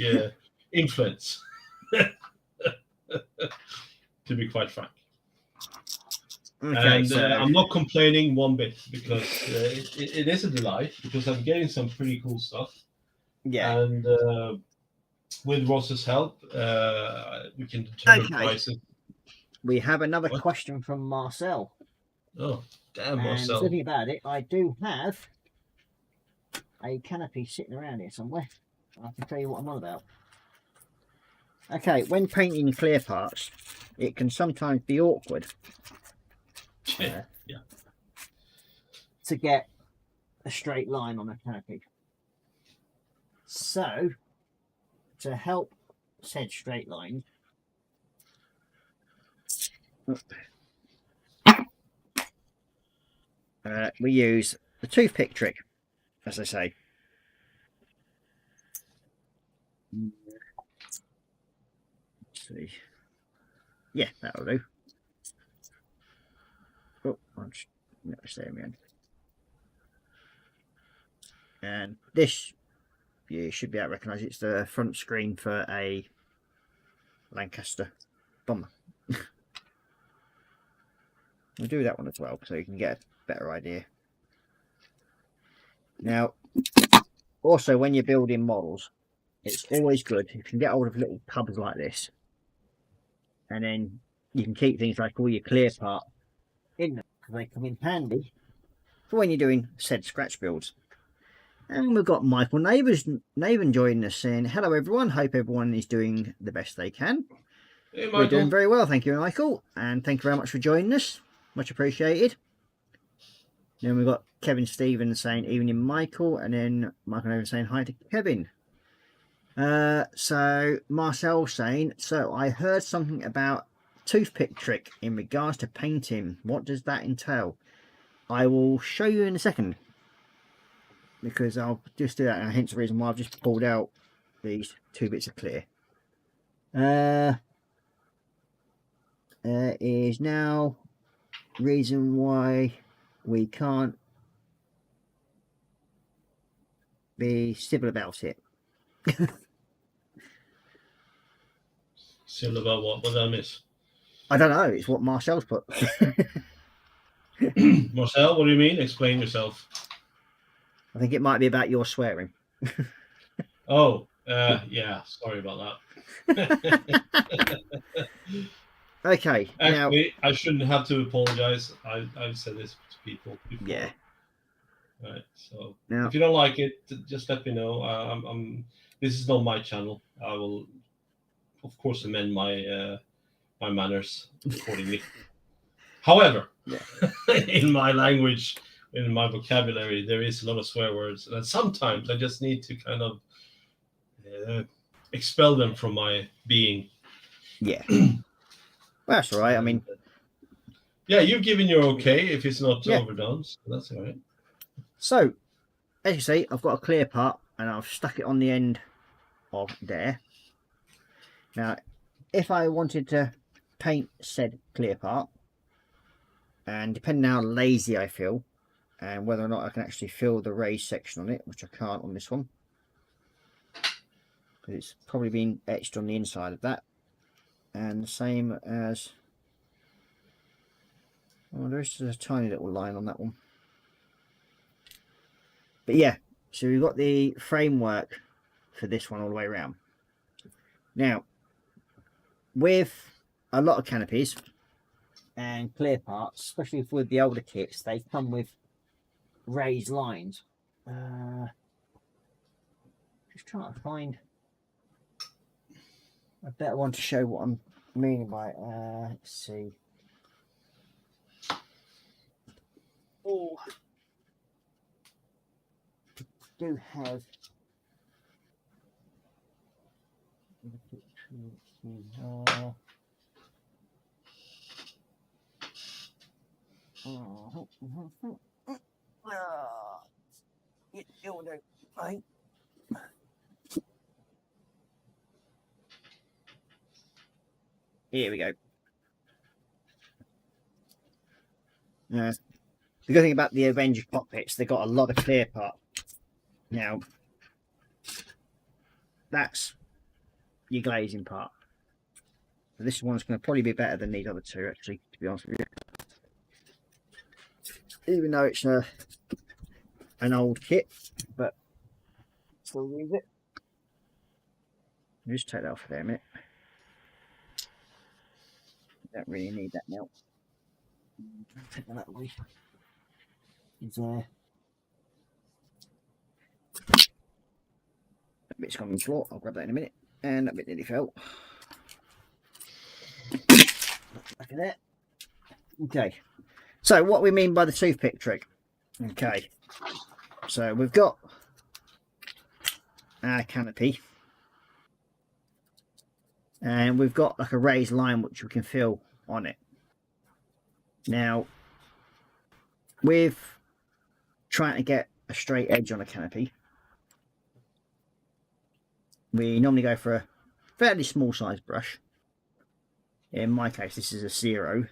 influence. To be quite frank. Okay, and so I'm not complaining one bit because it is a delight because I'm getting some pretty cool stuff. Yeah. And with Ross's help, we can determine prices. We have another question from Marcel. Oh, damn, and Marcel. thinking about it, I do have a canopy sitting around here somewhere. I can tell you what I'm on about. Okay, when painting clear parts, it can sometimes be awkward Yeah. to get a straight line on a canopy. So, to help said straight line, we use the toothpick trick, as I say. Let's see. Yeah, that'll do. Oh, I'll just notice there again. And this, you should be able to recognise it's the front screen for a Lancaster bomber. We'll do that one as well, so you can get a better idea. Now, also when you're building models, it's always good if you can get hold of little tubs like this, and then you can keep things like all your clear part in them, because they come in handy for when you're doing said scratch builds. And we've got Michael Neighbour joining us, saying hello everyone, hope everyone is doing the best they can. Hey, Michael. We're doing very well, thank you, Michael, and thank you very much for joining us, much appreciated. Then we've got Kevin Stevens saying evening Michael, and then Michael Neighbour saying hi to Kevin. So Marcel saying, so I heard something about toothpick trick in regards to painting. What does that entail? I will show you in a second, because I'll just do that, and hence the reason why I've just pulled out these 2 bits of clear. Is now reason why we can't be civil about it. Civil about what? What did I miss? I don't know, it's what Marcel's put. Marcel, what do you mean? Explain yourself. I think it might be about your swearing. Oh, yeah. Sorry about that. Okay. Actually, I shouldn't have to apologize. I've said this to people before. Yeah. Right. So Now, if you don't like it, just let me know. This is not my channel. I will, of course, amend my my manners accordingly. However, in my language, in my vocabulary, there is a lot of swear words, and sometimes I just need to kind of expel them from my being. Yeah. Well, that's all right. I mean, yeah, you've given your okay if it's not overdone, so that's all right. So, as you see, I've got a clear part, and I've stuck it on the end of there. Now, if I wanted to paint said clear part, and depending on how lazy I feel, and whether or not I can actually fill the raised section on it, which I can't on this one, because it's probably been etched on the inside of that, and the same as, oh, there's a tiny little line on that one. But yeah, so we've got the framework for this one all the way around. Now, with a lot of canopies and clear parts, especially with the older kits, they come with raised lines. Just trying to find a better one to show what I'm meaning by it. Let's see. Oh, do have it'll do, right? Here we go. The good thing about the Avenger cockpits, they've got a lot of clear part. Now, that's your glazing part. This one's going to probably be better than these other two, actually, to be honest with you. Even though it's an old kit, but still use it. Just take that off there a minute. Don't really need that now. Take that away. It's that bit's gone on the floor. I'll grab that in a minute. And that bit nearly fell. Back of that. Okay. So what we mean by the toothpick trick. Okay. So we've got our canopy. And we've got like a raised line which we can feel on it. Now, with trying to get a straight edge on a canopy, we normally go for a fairly small size brush. In my case, this is a 0.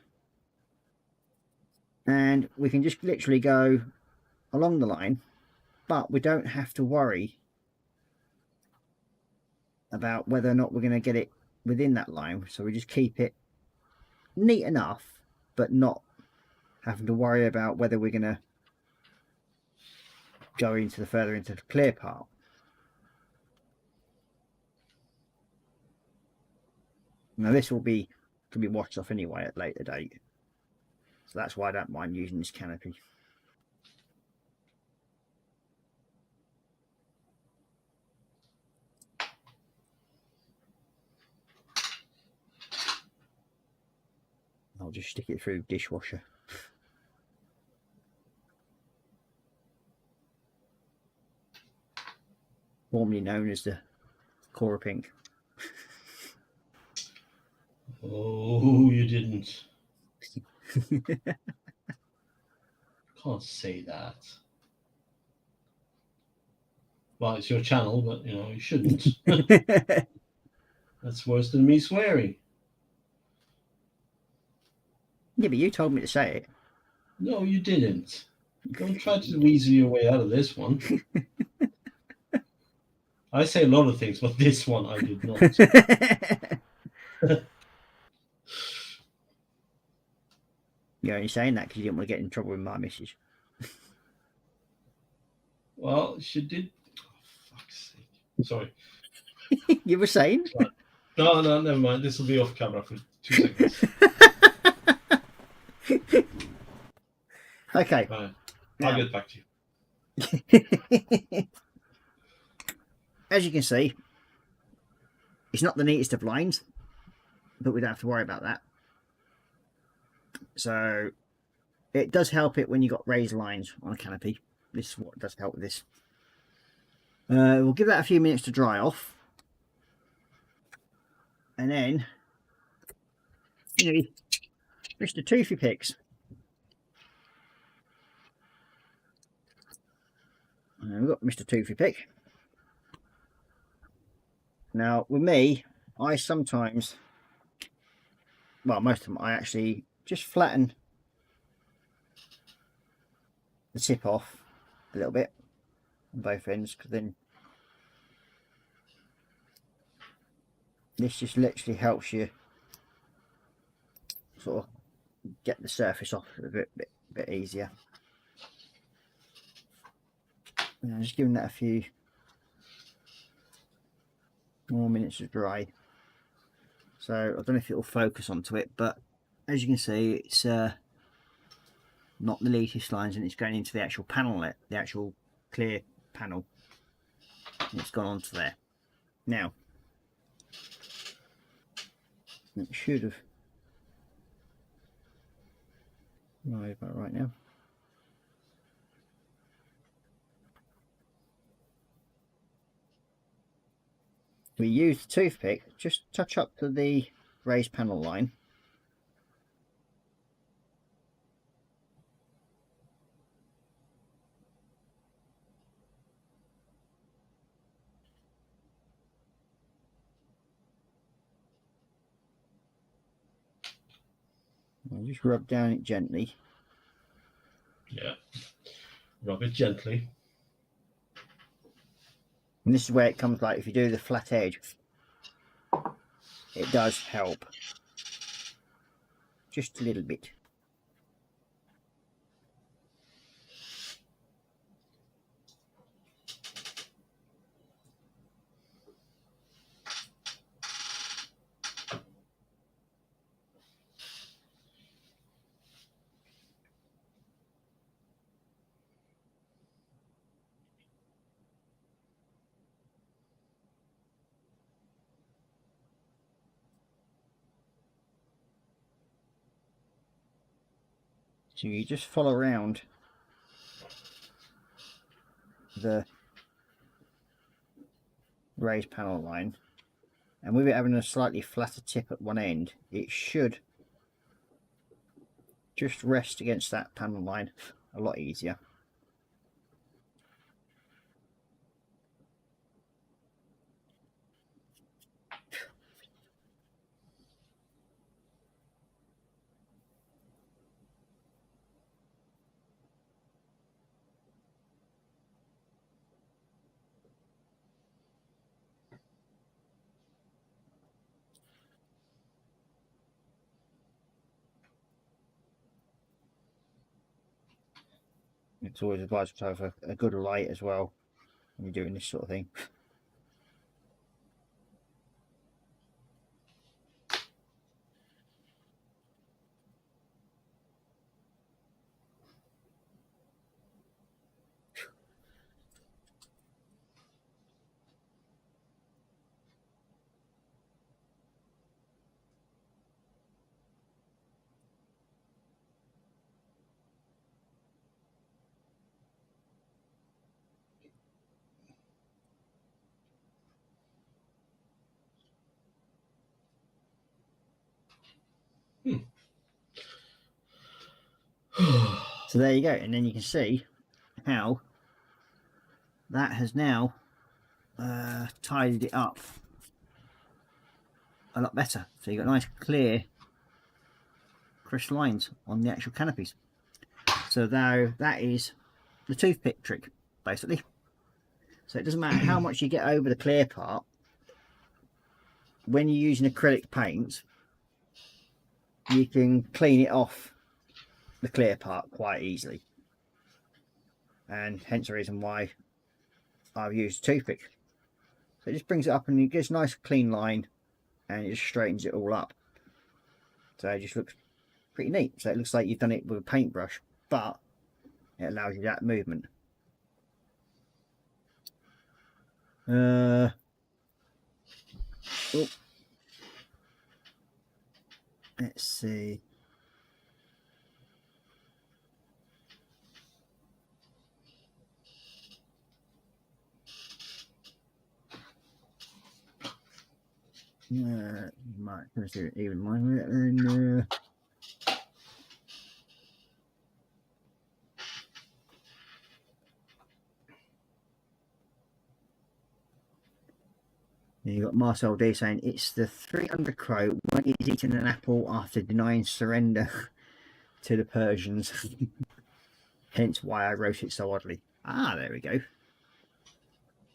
And we can just literally go along the line, but we don't have to worry about whether or not we're going to get it within that line. So we just keep it neat enough, but not having to worry about whether we're going to go into the further into the clear part. Now this will be can be washed off anyway at a later date, so that's why I don't mind using this canopy. I'll just stick it through dishwasher. Formerly known as the Cora Pink. Oh, you didn't. Can't say that. Well, it's your channel, but you know you shouldn't. That's worse than me swearing. Yeah, but you told me to say it. No, you didn't. Don't try to weasel your way out of this one. I say a lot of things, but this one I did not. You're only saying that because you didn't want to get in trouble with my missus. Well, she did. Oh, fuck's sake. Sorry. You were saying? No, never mind. This will be off camera for 2 seconds. Okay. Right. Now, I'll get back to you. as you can see, it's not the neatest of lines, but we don't have to worry about that. So it does help it when you've got raised lines on a canopy. This is what does help with this. We'll give that a few minutes to dry off. And then, you know, Mr. Toothy Picks. We've got Mr. Toothy Pick. Now, with me, I sometimes, well, most of them, I actually just flatten the tip off a little bit on both ends, because then this just literally helps you sort of get the surface off a bit easier. And I'm just giving that a few more minutes to dry. So I don't know if it will focus onto it, but as you can see, it's not the neatest lines, and it's going into the actual panel, the actual clear panel, and it's gone onto there. Now it should have arrived about right now. We use the toothpick, just touch up to the raised panel line. I'll just rub down it gently. Yeah. Rub it gently. And this is where it comes, like if you do the flat edge, it does help. Just a little bit. So you just follow around the raised panel line, and with it having a slightly flatter tip at one end, it should just rest against that panel line a lot easier. It's always advisable to have a good light as well when you're doing this sort of thing. So there you go, and then you can see how that has now tidied it up a lot better. So you've got nice clear crisp lines on the actual canopies. So now that is the toothpick trick, basically. So it doesn't matter how much you get over the clear part, when you're using acrylic paint, you can clean it off the clear part quite easily, and hence the reason why I've used a toothpick. So it just brings it up and it gives a nice clean line, and it just straightens it all up. So it just looks pretty neat. So it looks like you've done it with a paintbrush, but it allows you that movement. Oh. Let's see. Might just do it even more. And you got Marcel D saying it's the 300 crow when he's eating an apple after denying surrender to the Persians. Hence why I wrote it so oddly. Ah, there we go.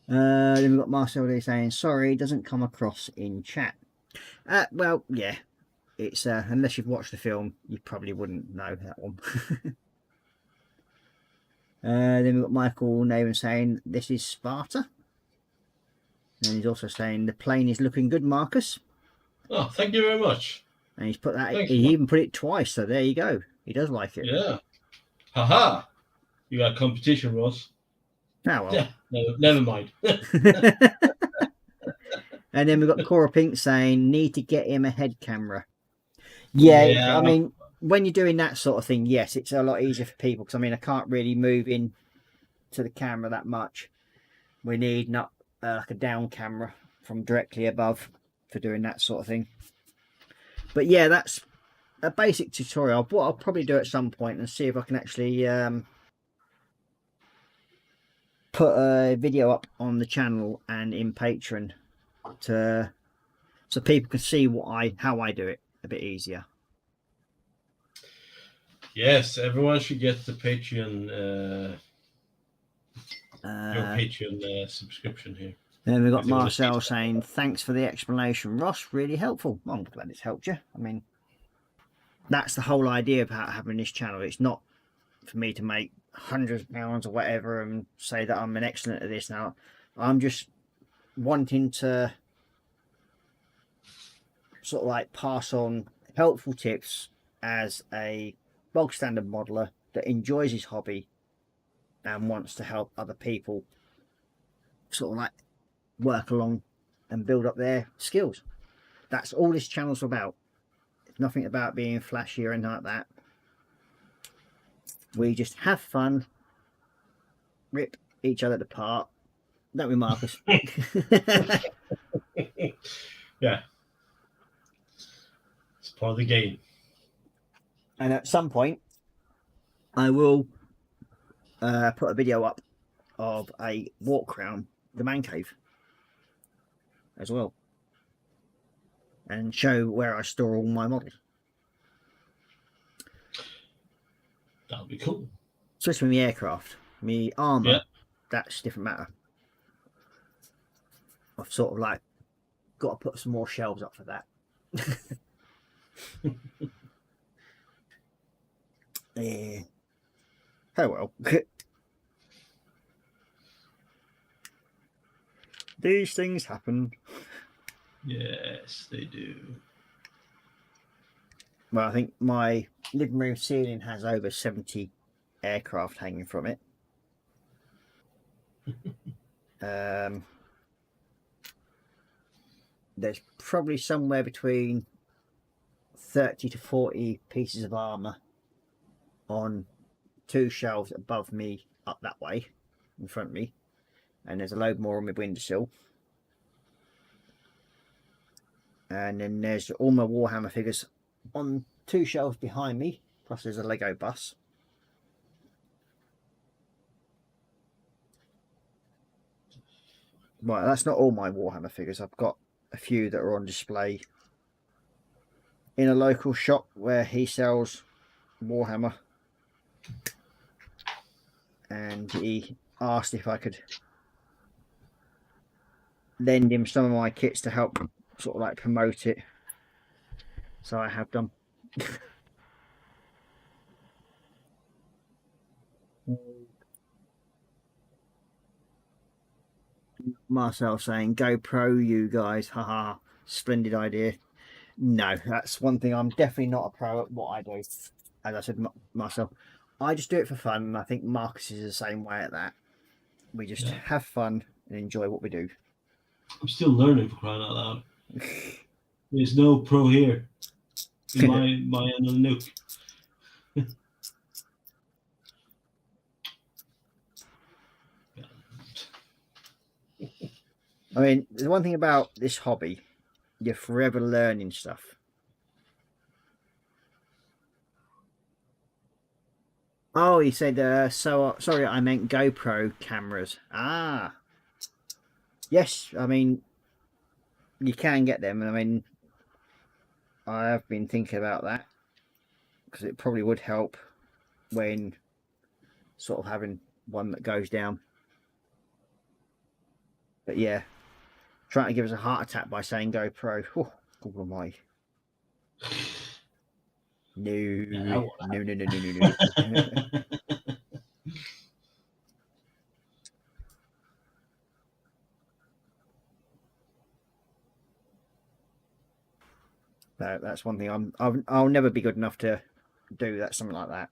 Then we've got Marcel D saying sorry, doesn't come across in chat. Well, yeah, it's unless you've watched the film, you probably wouldn't know that one. Then we've got Michael Naven saying this is Sparta. And he's also saying the plane is looking good, Marcus. Oh, thank you very much. And he's put that. Thanks, he even put it twice, so there you go. He does like it. Yeah. Haha. You got competition, Ross. Oh, well. Yeah. No, never mind. And then we've got Cora Pink saying need to get him a head camera. Yeah, I mean, when you're doing that sort of thing, yes, it's a lot easier for people because I mean, I can't really move in to the camera that much. We need not like a down camera from directly above for doing that sort of thing. But yeah, that's a basic tutorial. What I'll probably do at some point and see if I can actually put a video up on the channel and in Patreon so people can see how I do it a bit easier. Yes, everyone should get the Patreon your Patreon subscription here. Then we've got Marcel saying thanks for the explanation, Ross, really helpful. Well, I'm glad it's helped you. I mean, that's the whole idea about having this channel. It's not for me to make hundreds of pounds or whatever and say that I'm an excellent at this now. I'm just wanting to sort of like pass on helpful tips as a bog standard modeler that enjoys his hobby and wants to help other people sort of like work along and build up their skills. That's all this channel's about. It's nothing about being flashy or anything like that. We just have fun, rip each other apart. Don't we, Marcus? Yeah. It's part of the game. And at some point, I will put a video up of a walk around the man cave as well, and show where I store all my models. That would be cool. Especially my aircraft, my armor. Yeah. That's a different matter. I've sort of like got to put some more shelves up for that. Yeah. Oh well. These things happen. Yes, they do. Well, I think my living room ceiling has over 70 aircraft hanging from it. There's probably somewhere between 30 to 40 pieces of armor on 2 shelves above me up that way in front of me, and there's a load more on my windowsill, and then there's all my Warhammer figures on 2 shelves behind me, plus there's a Lego bus. Right, that's not all my Warhammer figures. I've got a few that are on display in a local shop where he sells Warhammer, and he asked if I could lend him some of my kits to help sort of like promote it, so I have done. Marcel saying GoPro, you guys, haha, splendid idea. No, that's one thing. I'm definitely not a pro at what I do. As I said, Marcel, I just do it for fun, and I think Marcus is the same way at that. We just have fun and enjoy what we do. I'm still learning, for crying out loud. There's no pro here. In my end of the nuke. I mean, the one thing about this hobby, you're forever learning stuff. Oh, he said, sorry, I meant GoPro cameras. Ah. Yes, I mean, you can get them. I mean, I have been thinking about that, because it probably would help when sort of having one that goes down. But yeah, trying to give us a heart attack by saying GoPro. Oh, God almighty. No. No, that's one thing. I'll never be good enough to do that, something like that.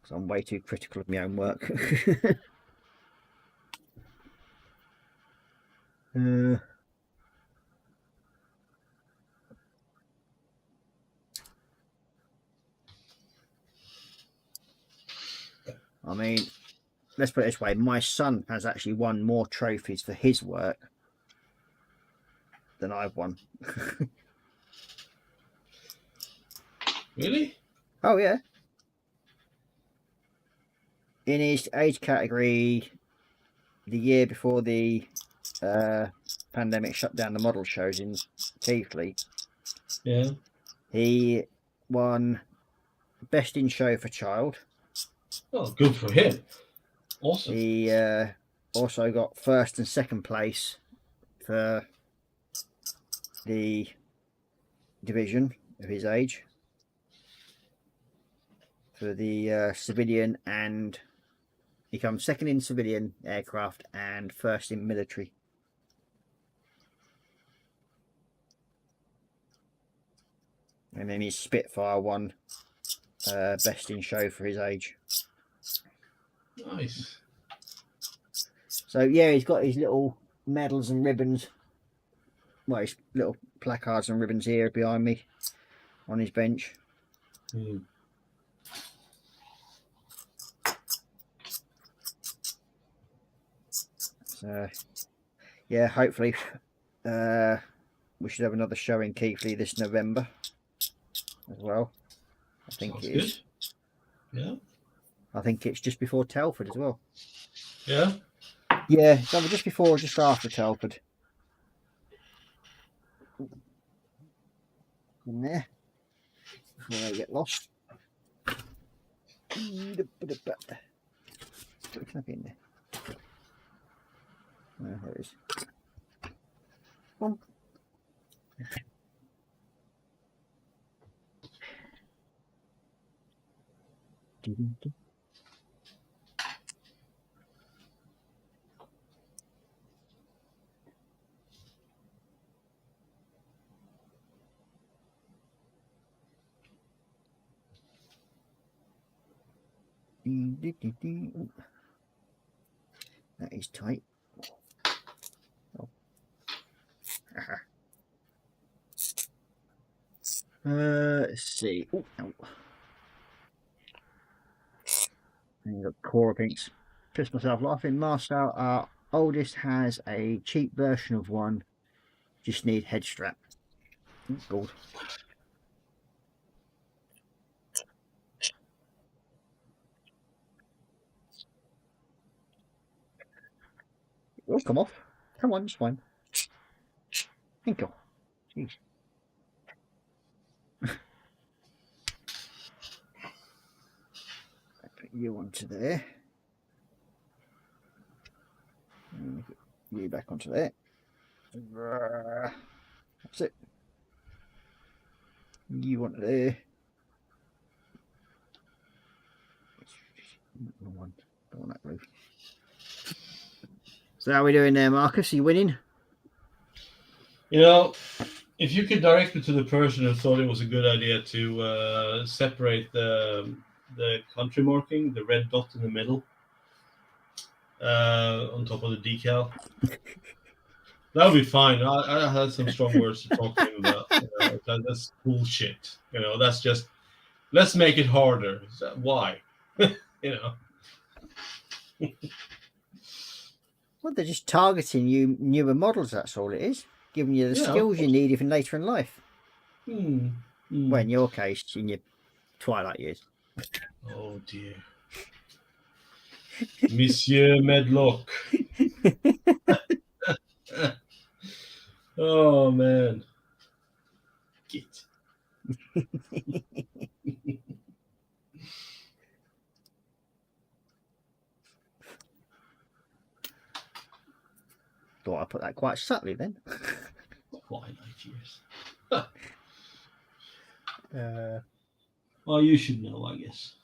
Because I'm way too critical of my own work. I mean, let's put it this way. My son has actually won more trophies for his work than I've won. Really? Oh, yeah. In his age category, the year before the pandemic shut down the model shows in Keighley, Yeah. he won Best in Show for Child. Oh, good for him. Awesome. He also got first and second place for the division of his age for the civilian, and he comes second in civilian aircraft and first in military. And then his Spitfire won Best in Show for his age. Nice. So yeah, he's got his little medals and ribbons. Well, his little placards and ribbons here behind me on his bench. So, yeah, hopefully we should have another show in Keighley this November as well. I think Sounds it good. is. Yeah. I think it's just before Telford as well. Yeah. Yeah, it's either just before or just after Telford. In there. Before they get lost. Can I be in there? Oh, there it is. Come on. That is tight. Oh. Let's see. Oh, no. And you've got Cora Pinks. Pissed myself laughing. Marcel, our oldest, has a cheap version of one. Just need head strap. Gold. Oh, come off. Come on, it's fine. Thank you. Jeez. Put you onto there. And put you back onto there. That's it. You onto there. Wrong one. Don't want that roof. So how are we doing there, Marcus? Are you winning? You know, if you could direct me to the person who thought it was a good idea to separate the country marking, the red dot in the middle, on top of the decal, that would be fine. I had some strong words to talk to him about. That's bullshit. You know, that's just, let's make it harder. Why? You know. Well, they're just targeting you newer models, that's all it is. Giving you the skills you need even later in life. Well, in your case, in your twilight years. Oh dear. Monsieur Medlock. Oh man. Get. Thought I put that quite subtly then. Twilight years. Well, you should know, I guess.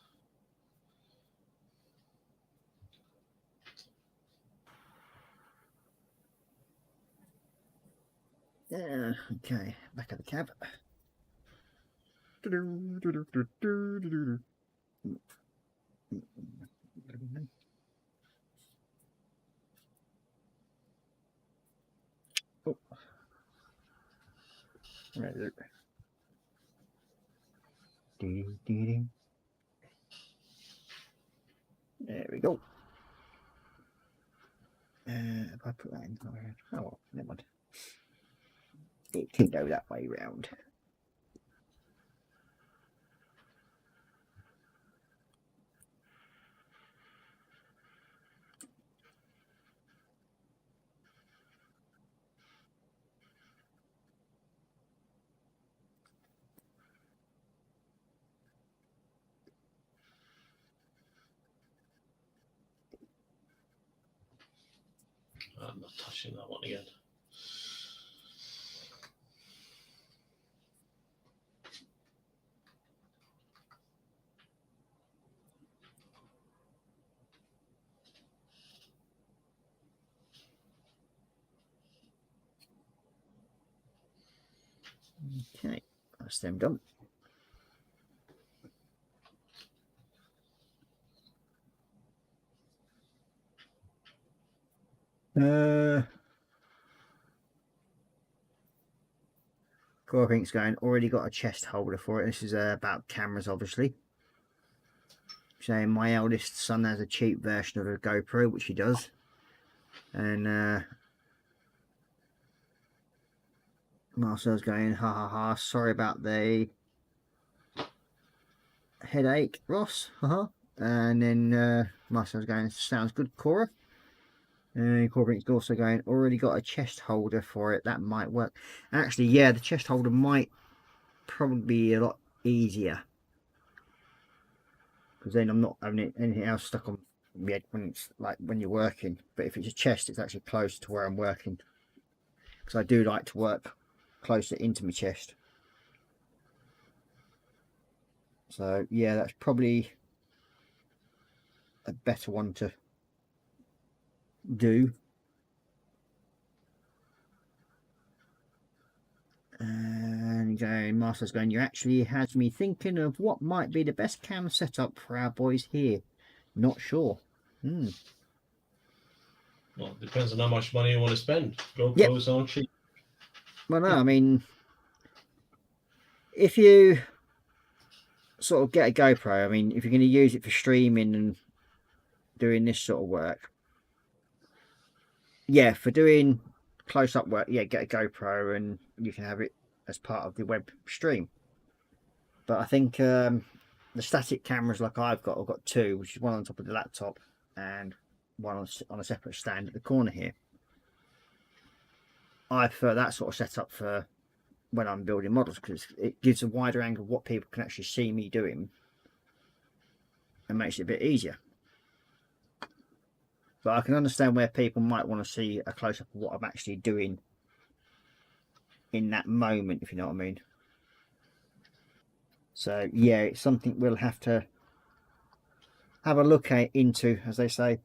Okay, back of the cab. Oh. Right there. There we go. If I put that in, oh well, never mind. It can go that way round. I'm not touching that one again. Okay, that's them done. Core Pink's going, already got a chest holder for it. This is about cameras, obviously. Saying my eldest son has a cheap version of a GoPro, which he does. And Marcel's going, ha ha ha, sorry about the headache, Ross. And then Marcel's going, sounds good, Cora. And Corbin's also going, already got a chest holder for it, that might work. Actually, yeah, the chest holder might probably be a lot easier, because then I'm not having anything else stuck on my head when it's like when you're working. But if it's a chest, it's actually close to where I'm working, because I do like to work closer into my chest. So yeah, that's probably a better one to do. And going, Master's going, you actually has me thinking of what might be the best cam setup for our boys here. Not sure. Well, it depends on how much money you want to spend. Yep. GoPros aren't cheap. Well, no, I mean, if you sort of get a GoPro, I mean, if you're going to use it for streaming and doing this sort of work, yeah, for doing close-up work, yeah, get a GoPro and you can have it as part of the web stream. But I think the static cameras like I've got two, which is one on top of the laptop and one on a separate stand at the corner here. I prefer that sort of setup for when I'm building models, because it gives a wider angle of what people can actually see me doing and makes it a bit easier. But I can understand where people might want to see a close-up of what I'm actually doing in that moment, if you know what I mean. So yeah, it's something we'll have to have a look into, as they say.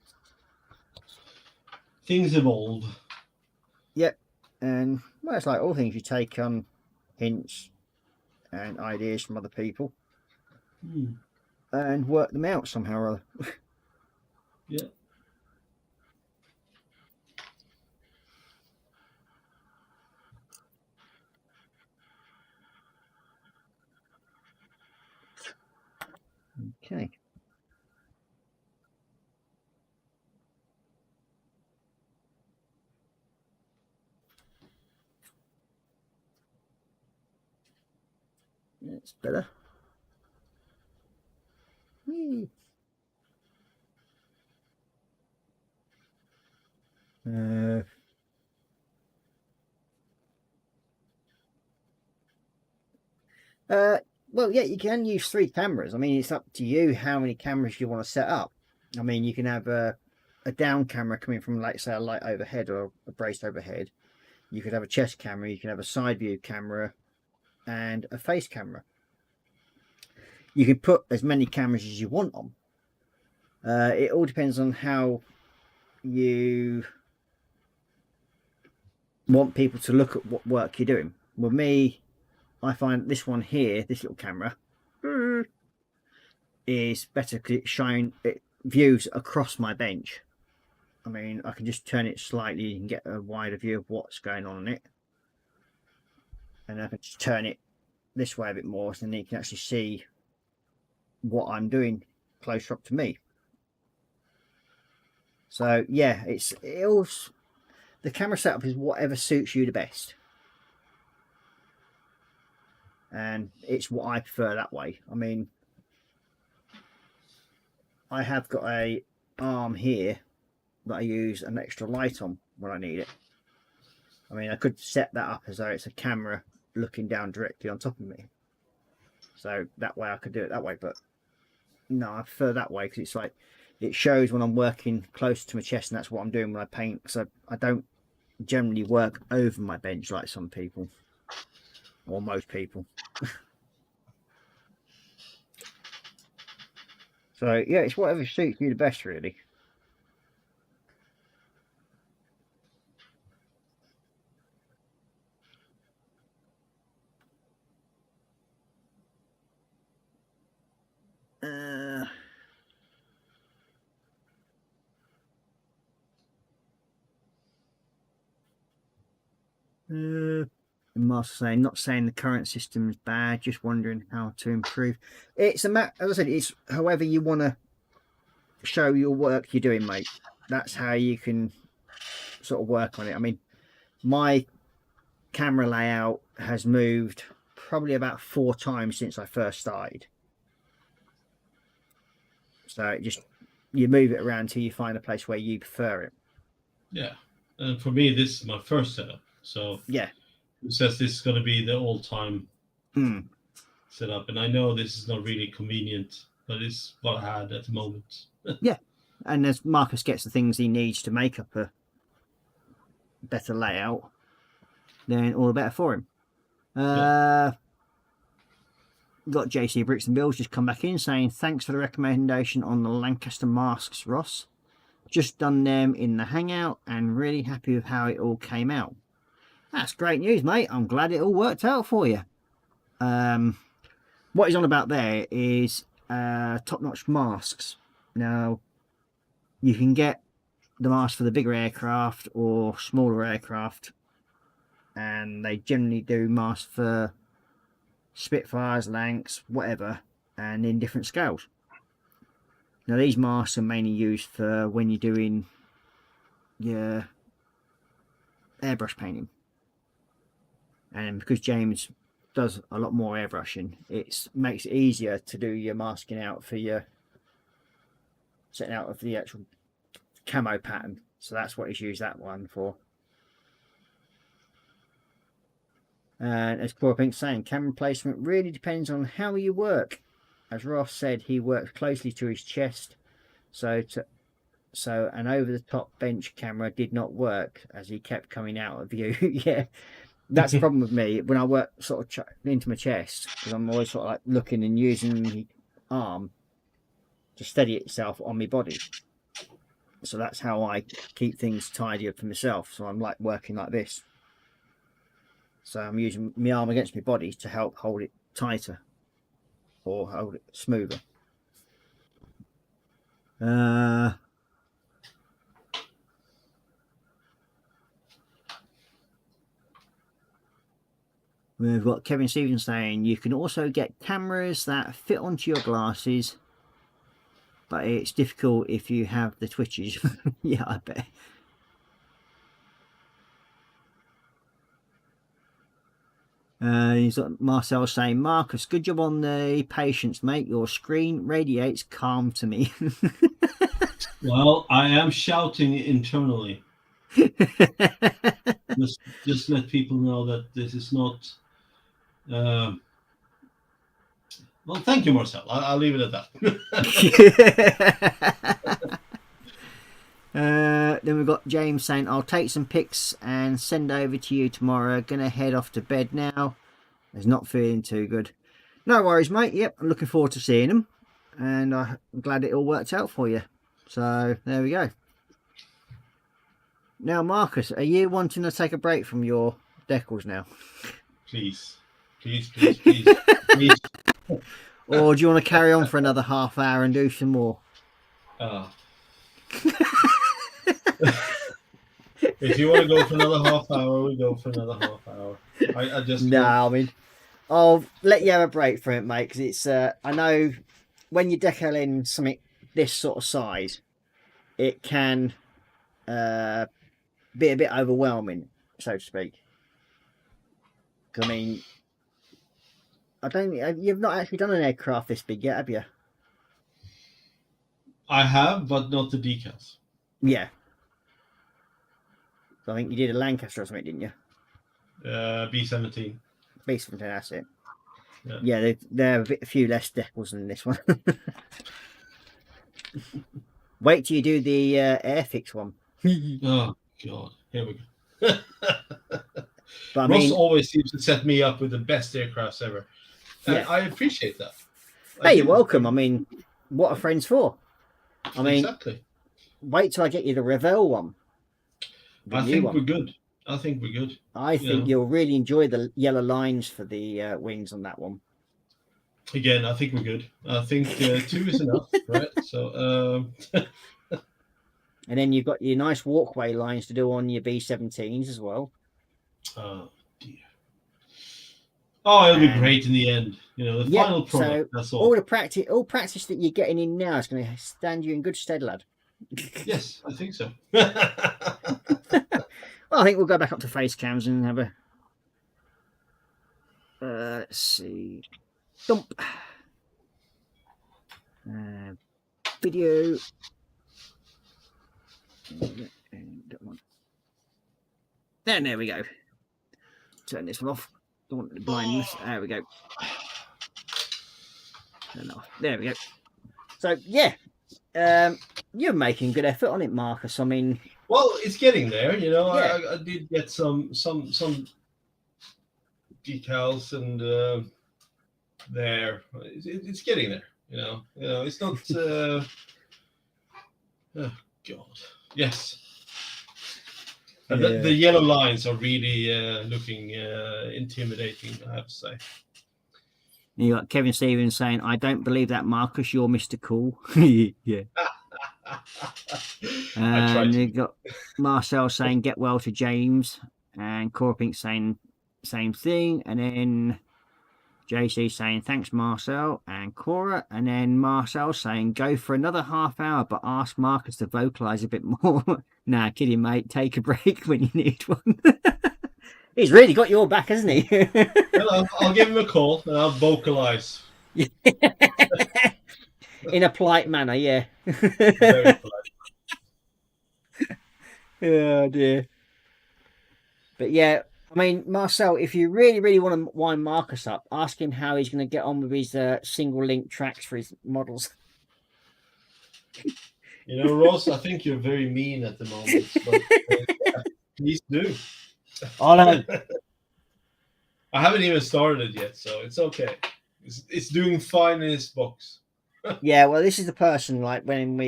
Things evolve. Yep. And well, it's like all things, you take on hints and ideas from other people and work them out somehow or other. Yeah. Okay. That's better. Whee. Well, yeah, you can use 3 cameras. I mean, it's up to you how many cameras you want to set up. I mean, you can have a down camera coming from, like, say, a light overhead or a braced overhead. You could have a chest camera, you can have a side view camera and a face camera. You can put as many cameras as you want on. It all depends on how you want people to look at what work you're doing. With me, I find this one here, this little camera, is better because it views across my bench. I mean, I can just turn it slightly and get a wider view of what's going on in it. And I can just turn it this way a bit more, so then you can actually see what I'm doing closer up to me. So yeah, the camera setup is whatever suits you the best. And it's what I prefer that way. I mean, I have got a arm here that I use an extra light on when I need it. I mean, I could set that up as though it's a camera looking down directly on top of me. So that way I could do it that way. But no, I prefer that way because it's like, it shows when I'm working close to my chest, and that's what I'm doing when I paint. So I don't generally work over my bench like some people. Or most people. So yeah, it's whatever suits you the best, really. Master saying, not saying the current system is bad, just wondering how to improve. It's a matter, as I said, it's however you want to show your work you're doing, mate. That's how you can sort of work on it. I mean, my camera layout has moved probably about 4 times since I first started. So it just, you move it around till you find a place where you prefer it. Yeah, and for me, this is my first setup. So Yeah. who says this is going to be the all-time Hmm. setup? And I know this is not really convenient, but it's what I had at the moment. And as Marcus gets the things he needs to make up a better layout, then all the better for him. Got JC Bricks and Bills just come back in saying thanks for the recommendation on the Lancaster masks, Ross. Just done them in the hangout and really happy with how it all came out. That's great news, mate. I'm glad it all worked out for you. What he's on about there is top-notch masks. Now, you can get the mask for the bigger aircraft or smaller aircraft, and they generally do masks for Spitfires, Lancs, whatever, and in different scales. Now, these masks are mainly used for when you're doing your airbrush painting. And because James does a lot more airbrushing, it makes it easier to do your masking out for your setting out of the actual camo pattern. So that's what he's used that one for. And as Cora Pink's saying, camera placement really depends on how you work. As Ross said, he works closely to his chest, so an over-the-top bench camera did not work as he kept coming out of view. Yeah, that's the problem with me when I work sort of into my chest, because I'm always sort of like looking and using the arm to steady itself on my body. So that's how I keep things tidier for myself. So I'm like working like this. So I'm using my arm against my body to help hold it tighter or hold it smoother. We've got Kevin Stevens saying you can also get cameras that fit onto your glasses, but it's difficult if you have the twitches. Yeah, I bet. He's got Marcel saying, Marcus, good job on the patience, mate. Your screen radiates calm to me. Well, I am shouting internally. just let people know that this is not. Well, thank you, Marcel. I'll leave it at that. Then we've got James saying, I'll take some pics and send over to you tomorrow. Gonna head off to bed now. He's not feeling too good. No worries, mate. Yep, I'm looking forward to seeing him. And I'm glad it all worked out for you. So, there we go. Now, Marcus, are you wanting to take a break from your decals now? Please. Please. Or do you want to carry on for another half hour and do some more? If you want to go for another half hour, we go for another half hour. I just I mean, I'll let you have a break from it, mate, because it's I know when you decal in something this sort of size, it can be a bit overwhelming, so to speak. I mean, you've not actually done an aircraft this big yet, have you? I have, but not the decals. Yeah. So I think you did a Lancaster or something, didn't you? B-17. B-17, that's it. Yeah, they're a few less decals than this one. Wait till you do the Airfix one. Oh, God. Here we go. But I Ross mean, always seems to set me up with the best aircrafts ever. Yeah. I appreciate that. Hey, you're welcome. I mean, what are friends for? I mean, exactly. Wait till I get you the Revell one. I think we're good. I think you'll really enjoy the yellow lines for the wings on that one. Again, I think we're good. I think 2 is enough, right? So, and then you've got your nice walkway lines to do on your B-17s as well. Oh dear. Oh, it'll be great in the end. You know, the final product. That's all. All practice that you're getting in now is going to stand you in good stead, lad. Yes, I think so. Well, I think we'll go back up to face cams and have a. Let's see. Dump. Video. There we go. Turn this one off. Don't want the blindness. There we go. Turn it off. There we go. So yeah, you're making good effort on it, Marcus. I mean, well, it's getting there. You know, Yeah. I did get some decals and there. It's getting there. You know, it's not. Oh God, yes. And the yellow lines are really looking intimidating, I have to say. you got Kevin Stevens saying, "I don't believe that, Marcus. You're Mr. Cool." Yeah. I tried And to. you got Marcel saying, "Get well to James," and Cora Pink saying same thing, and then JC saying, "Thanks, Marcel," and Cora, and then Marcel saying, "Go for another half hour, but ask Marcus to vocalize a bit more." Nah, kidding, mate. Take a break when you need one. He's really got your back, hasn't he? Well, I'll give him a call and I'll vocalize. In a polite manner, yeah. Very polite. Oh dear. But yeah, I mean, Marcel, if you really, really want to wind Marcus up, ask him how he's going to get on with his single link tracks for his models. You know, Ross, I think you're very mean at the moment, but please do. Oh no. I haven't even started it yet, so it's okay. It's doing fine in its box. Yeah, well, this is the person, like, when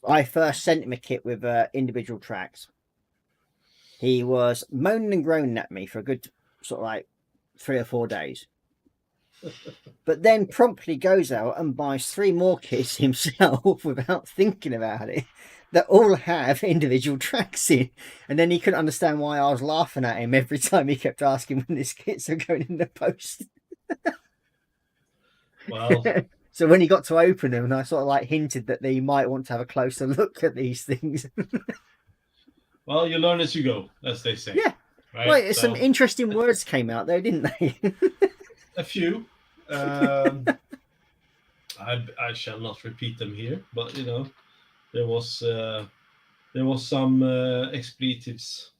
I first sent him a kit with individual tracks, he was moaning and groaning at me for a good sort of like 3 or 4 days. But then promptly goes out and buys 3 more kits himself without thinking about it, that all have individual tracks in. And then he couldn't understand why I was laughing at him every time he kept asking when his kits are going in the post. Well, So when he got to open them, and I sort of like hinted that they might want to have a closer look at these things. well, you learn as you go, as they say. Yeah. Right? Well, So, some interesting words came out there, didn't they? a few. I shall not repeat them here, but you know, there was some expletives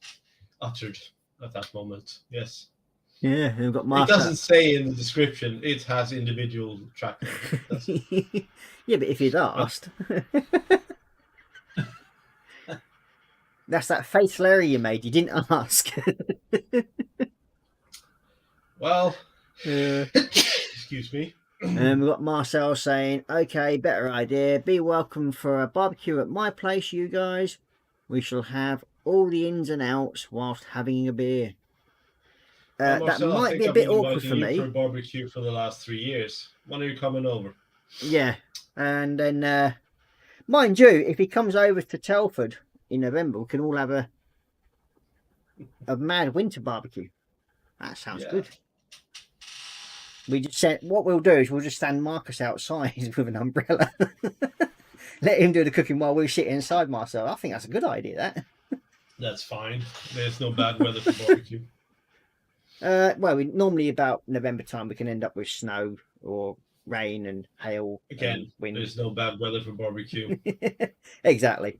uttered at that moment. Yes. Yeah, we've got It Martha. doesn't say in the description it has individual track. Yeah, but if you'd asked. That's that fatal error you made. You didn't ask. Well, excuse me. And we've got Marcel saying, "Okay, better idea. Be welcome for a barbecue at my place, you guys. We shall have all the ins and outs whilst having a beer." Well, That Marcel, I might think be a I've bit been awkward for inviting you me. for a barbecue for the last 3 years. When are you coming over? Yeah, and then, mind you, if he comes over to Telford in November, we can all have a mad winter barbecue. That sounds Yeah. good. We just said what we'll do is we'll just stand Marcus outside with an umbrella. Let him do the cooking while we sit inside, Marcel. I think that's a good idea. That. That's fine. There's no bad weather for barbecue. Well, normally about November time we can end up with snow or rain and hail. Again, and wind. there's no bad weather for barbecue. Exactly.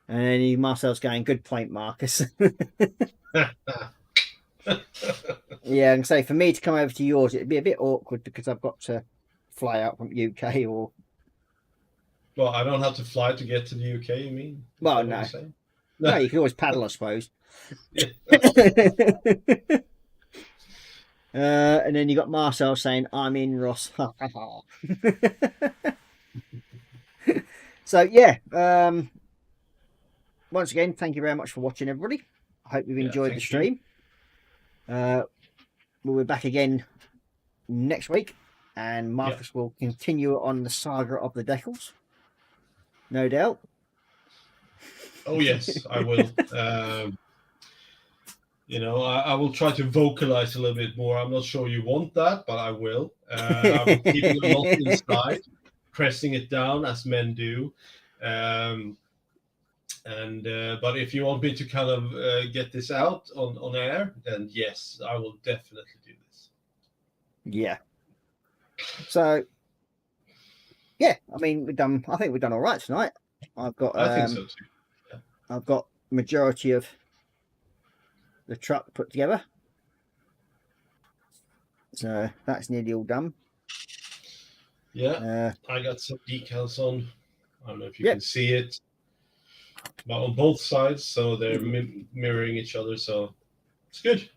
And Marcel's going, "Good point, Marcus." Yeah, and say for me to come over to yours, it'd be a bit awkward because I've got to fly out from UK or. Well, I don't have to fly to get to the UK, you mean? Is Well, that what no. you're saying? No, you can always paddle, I suppose. Yeah. And then you got Marcel saying, "I'm in, Ross." So yeah, once again, thank you very much for watching, everybody. I hope you've Yeah, enjoyed the thank you. stream. We'll be back again next week, and Marcus will continue on the saga of the decals, no doubt. Oh yes, I will. You know, I will try to vocalize a little bit more. I'm not sure you want that, but I will. I'm keeping a lot inside, pressing it down as men do. And but if you want me to kind of get this out on air, then yes, I will definitely do this. Yeah. So, yeah, I mean, I think we've done all right tonight. I've got. I think so too. Yeah. I've got majority of the truck put together, so that's nearly all done. Yeah, I got some decals on. I don't know if you Yeah. can see it, but on both sides, so they're mirroring each other. So it's good.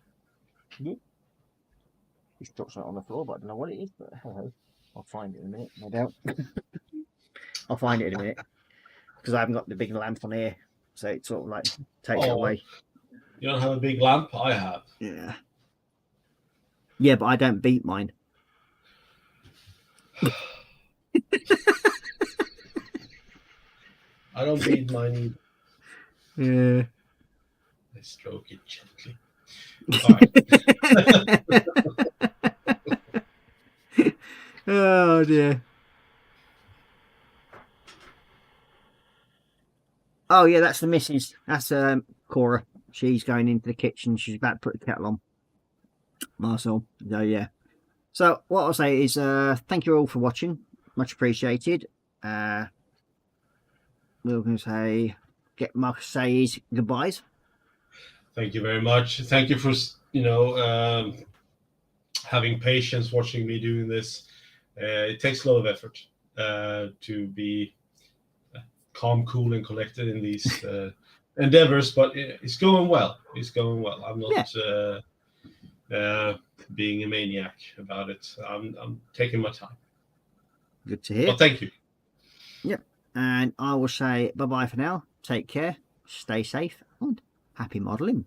Just dropped something on the floor, but I don't know what it is. But hello, I'll find it in a minute. No doubt. I'll find it in a minute because I haven't got the big lamp on here, so it sort of like takes it Oh. away. You don't have a big lamp? I have. Yeah. Yeah, but I don't beat mine. I don't beat mine. Yeah. I stroke it gently. All right. Oh dear. Oh yeah, that's the missus. That's Cora. She's going into the kitchen. She's about to put the kettle on. Marcel. So yeah. So what I'll say is thank you all for watching. Much appreciated. We're going to say get Marcus say his goodbyes. Thank you very much. Thank you for having patience watching me doing this. It takes a lot of effort to be calm, cool, and collected in these endeavors, but it's going well. It's going well. I'm not being a maniac about it. I'm taking my time. Good to hear. Well, thank you. Yep. And I will say bye-bye for now. Take care. Stay safe and happy modelling.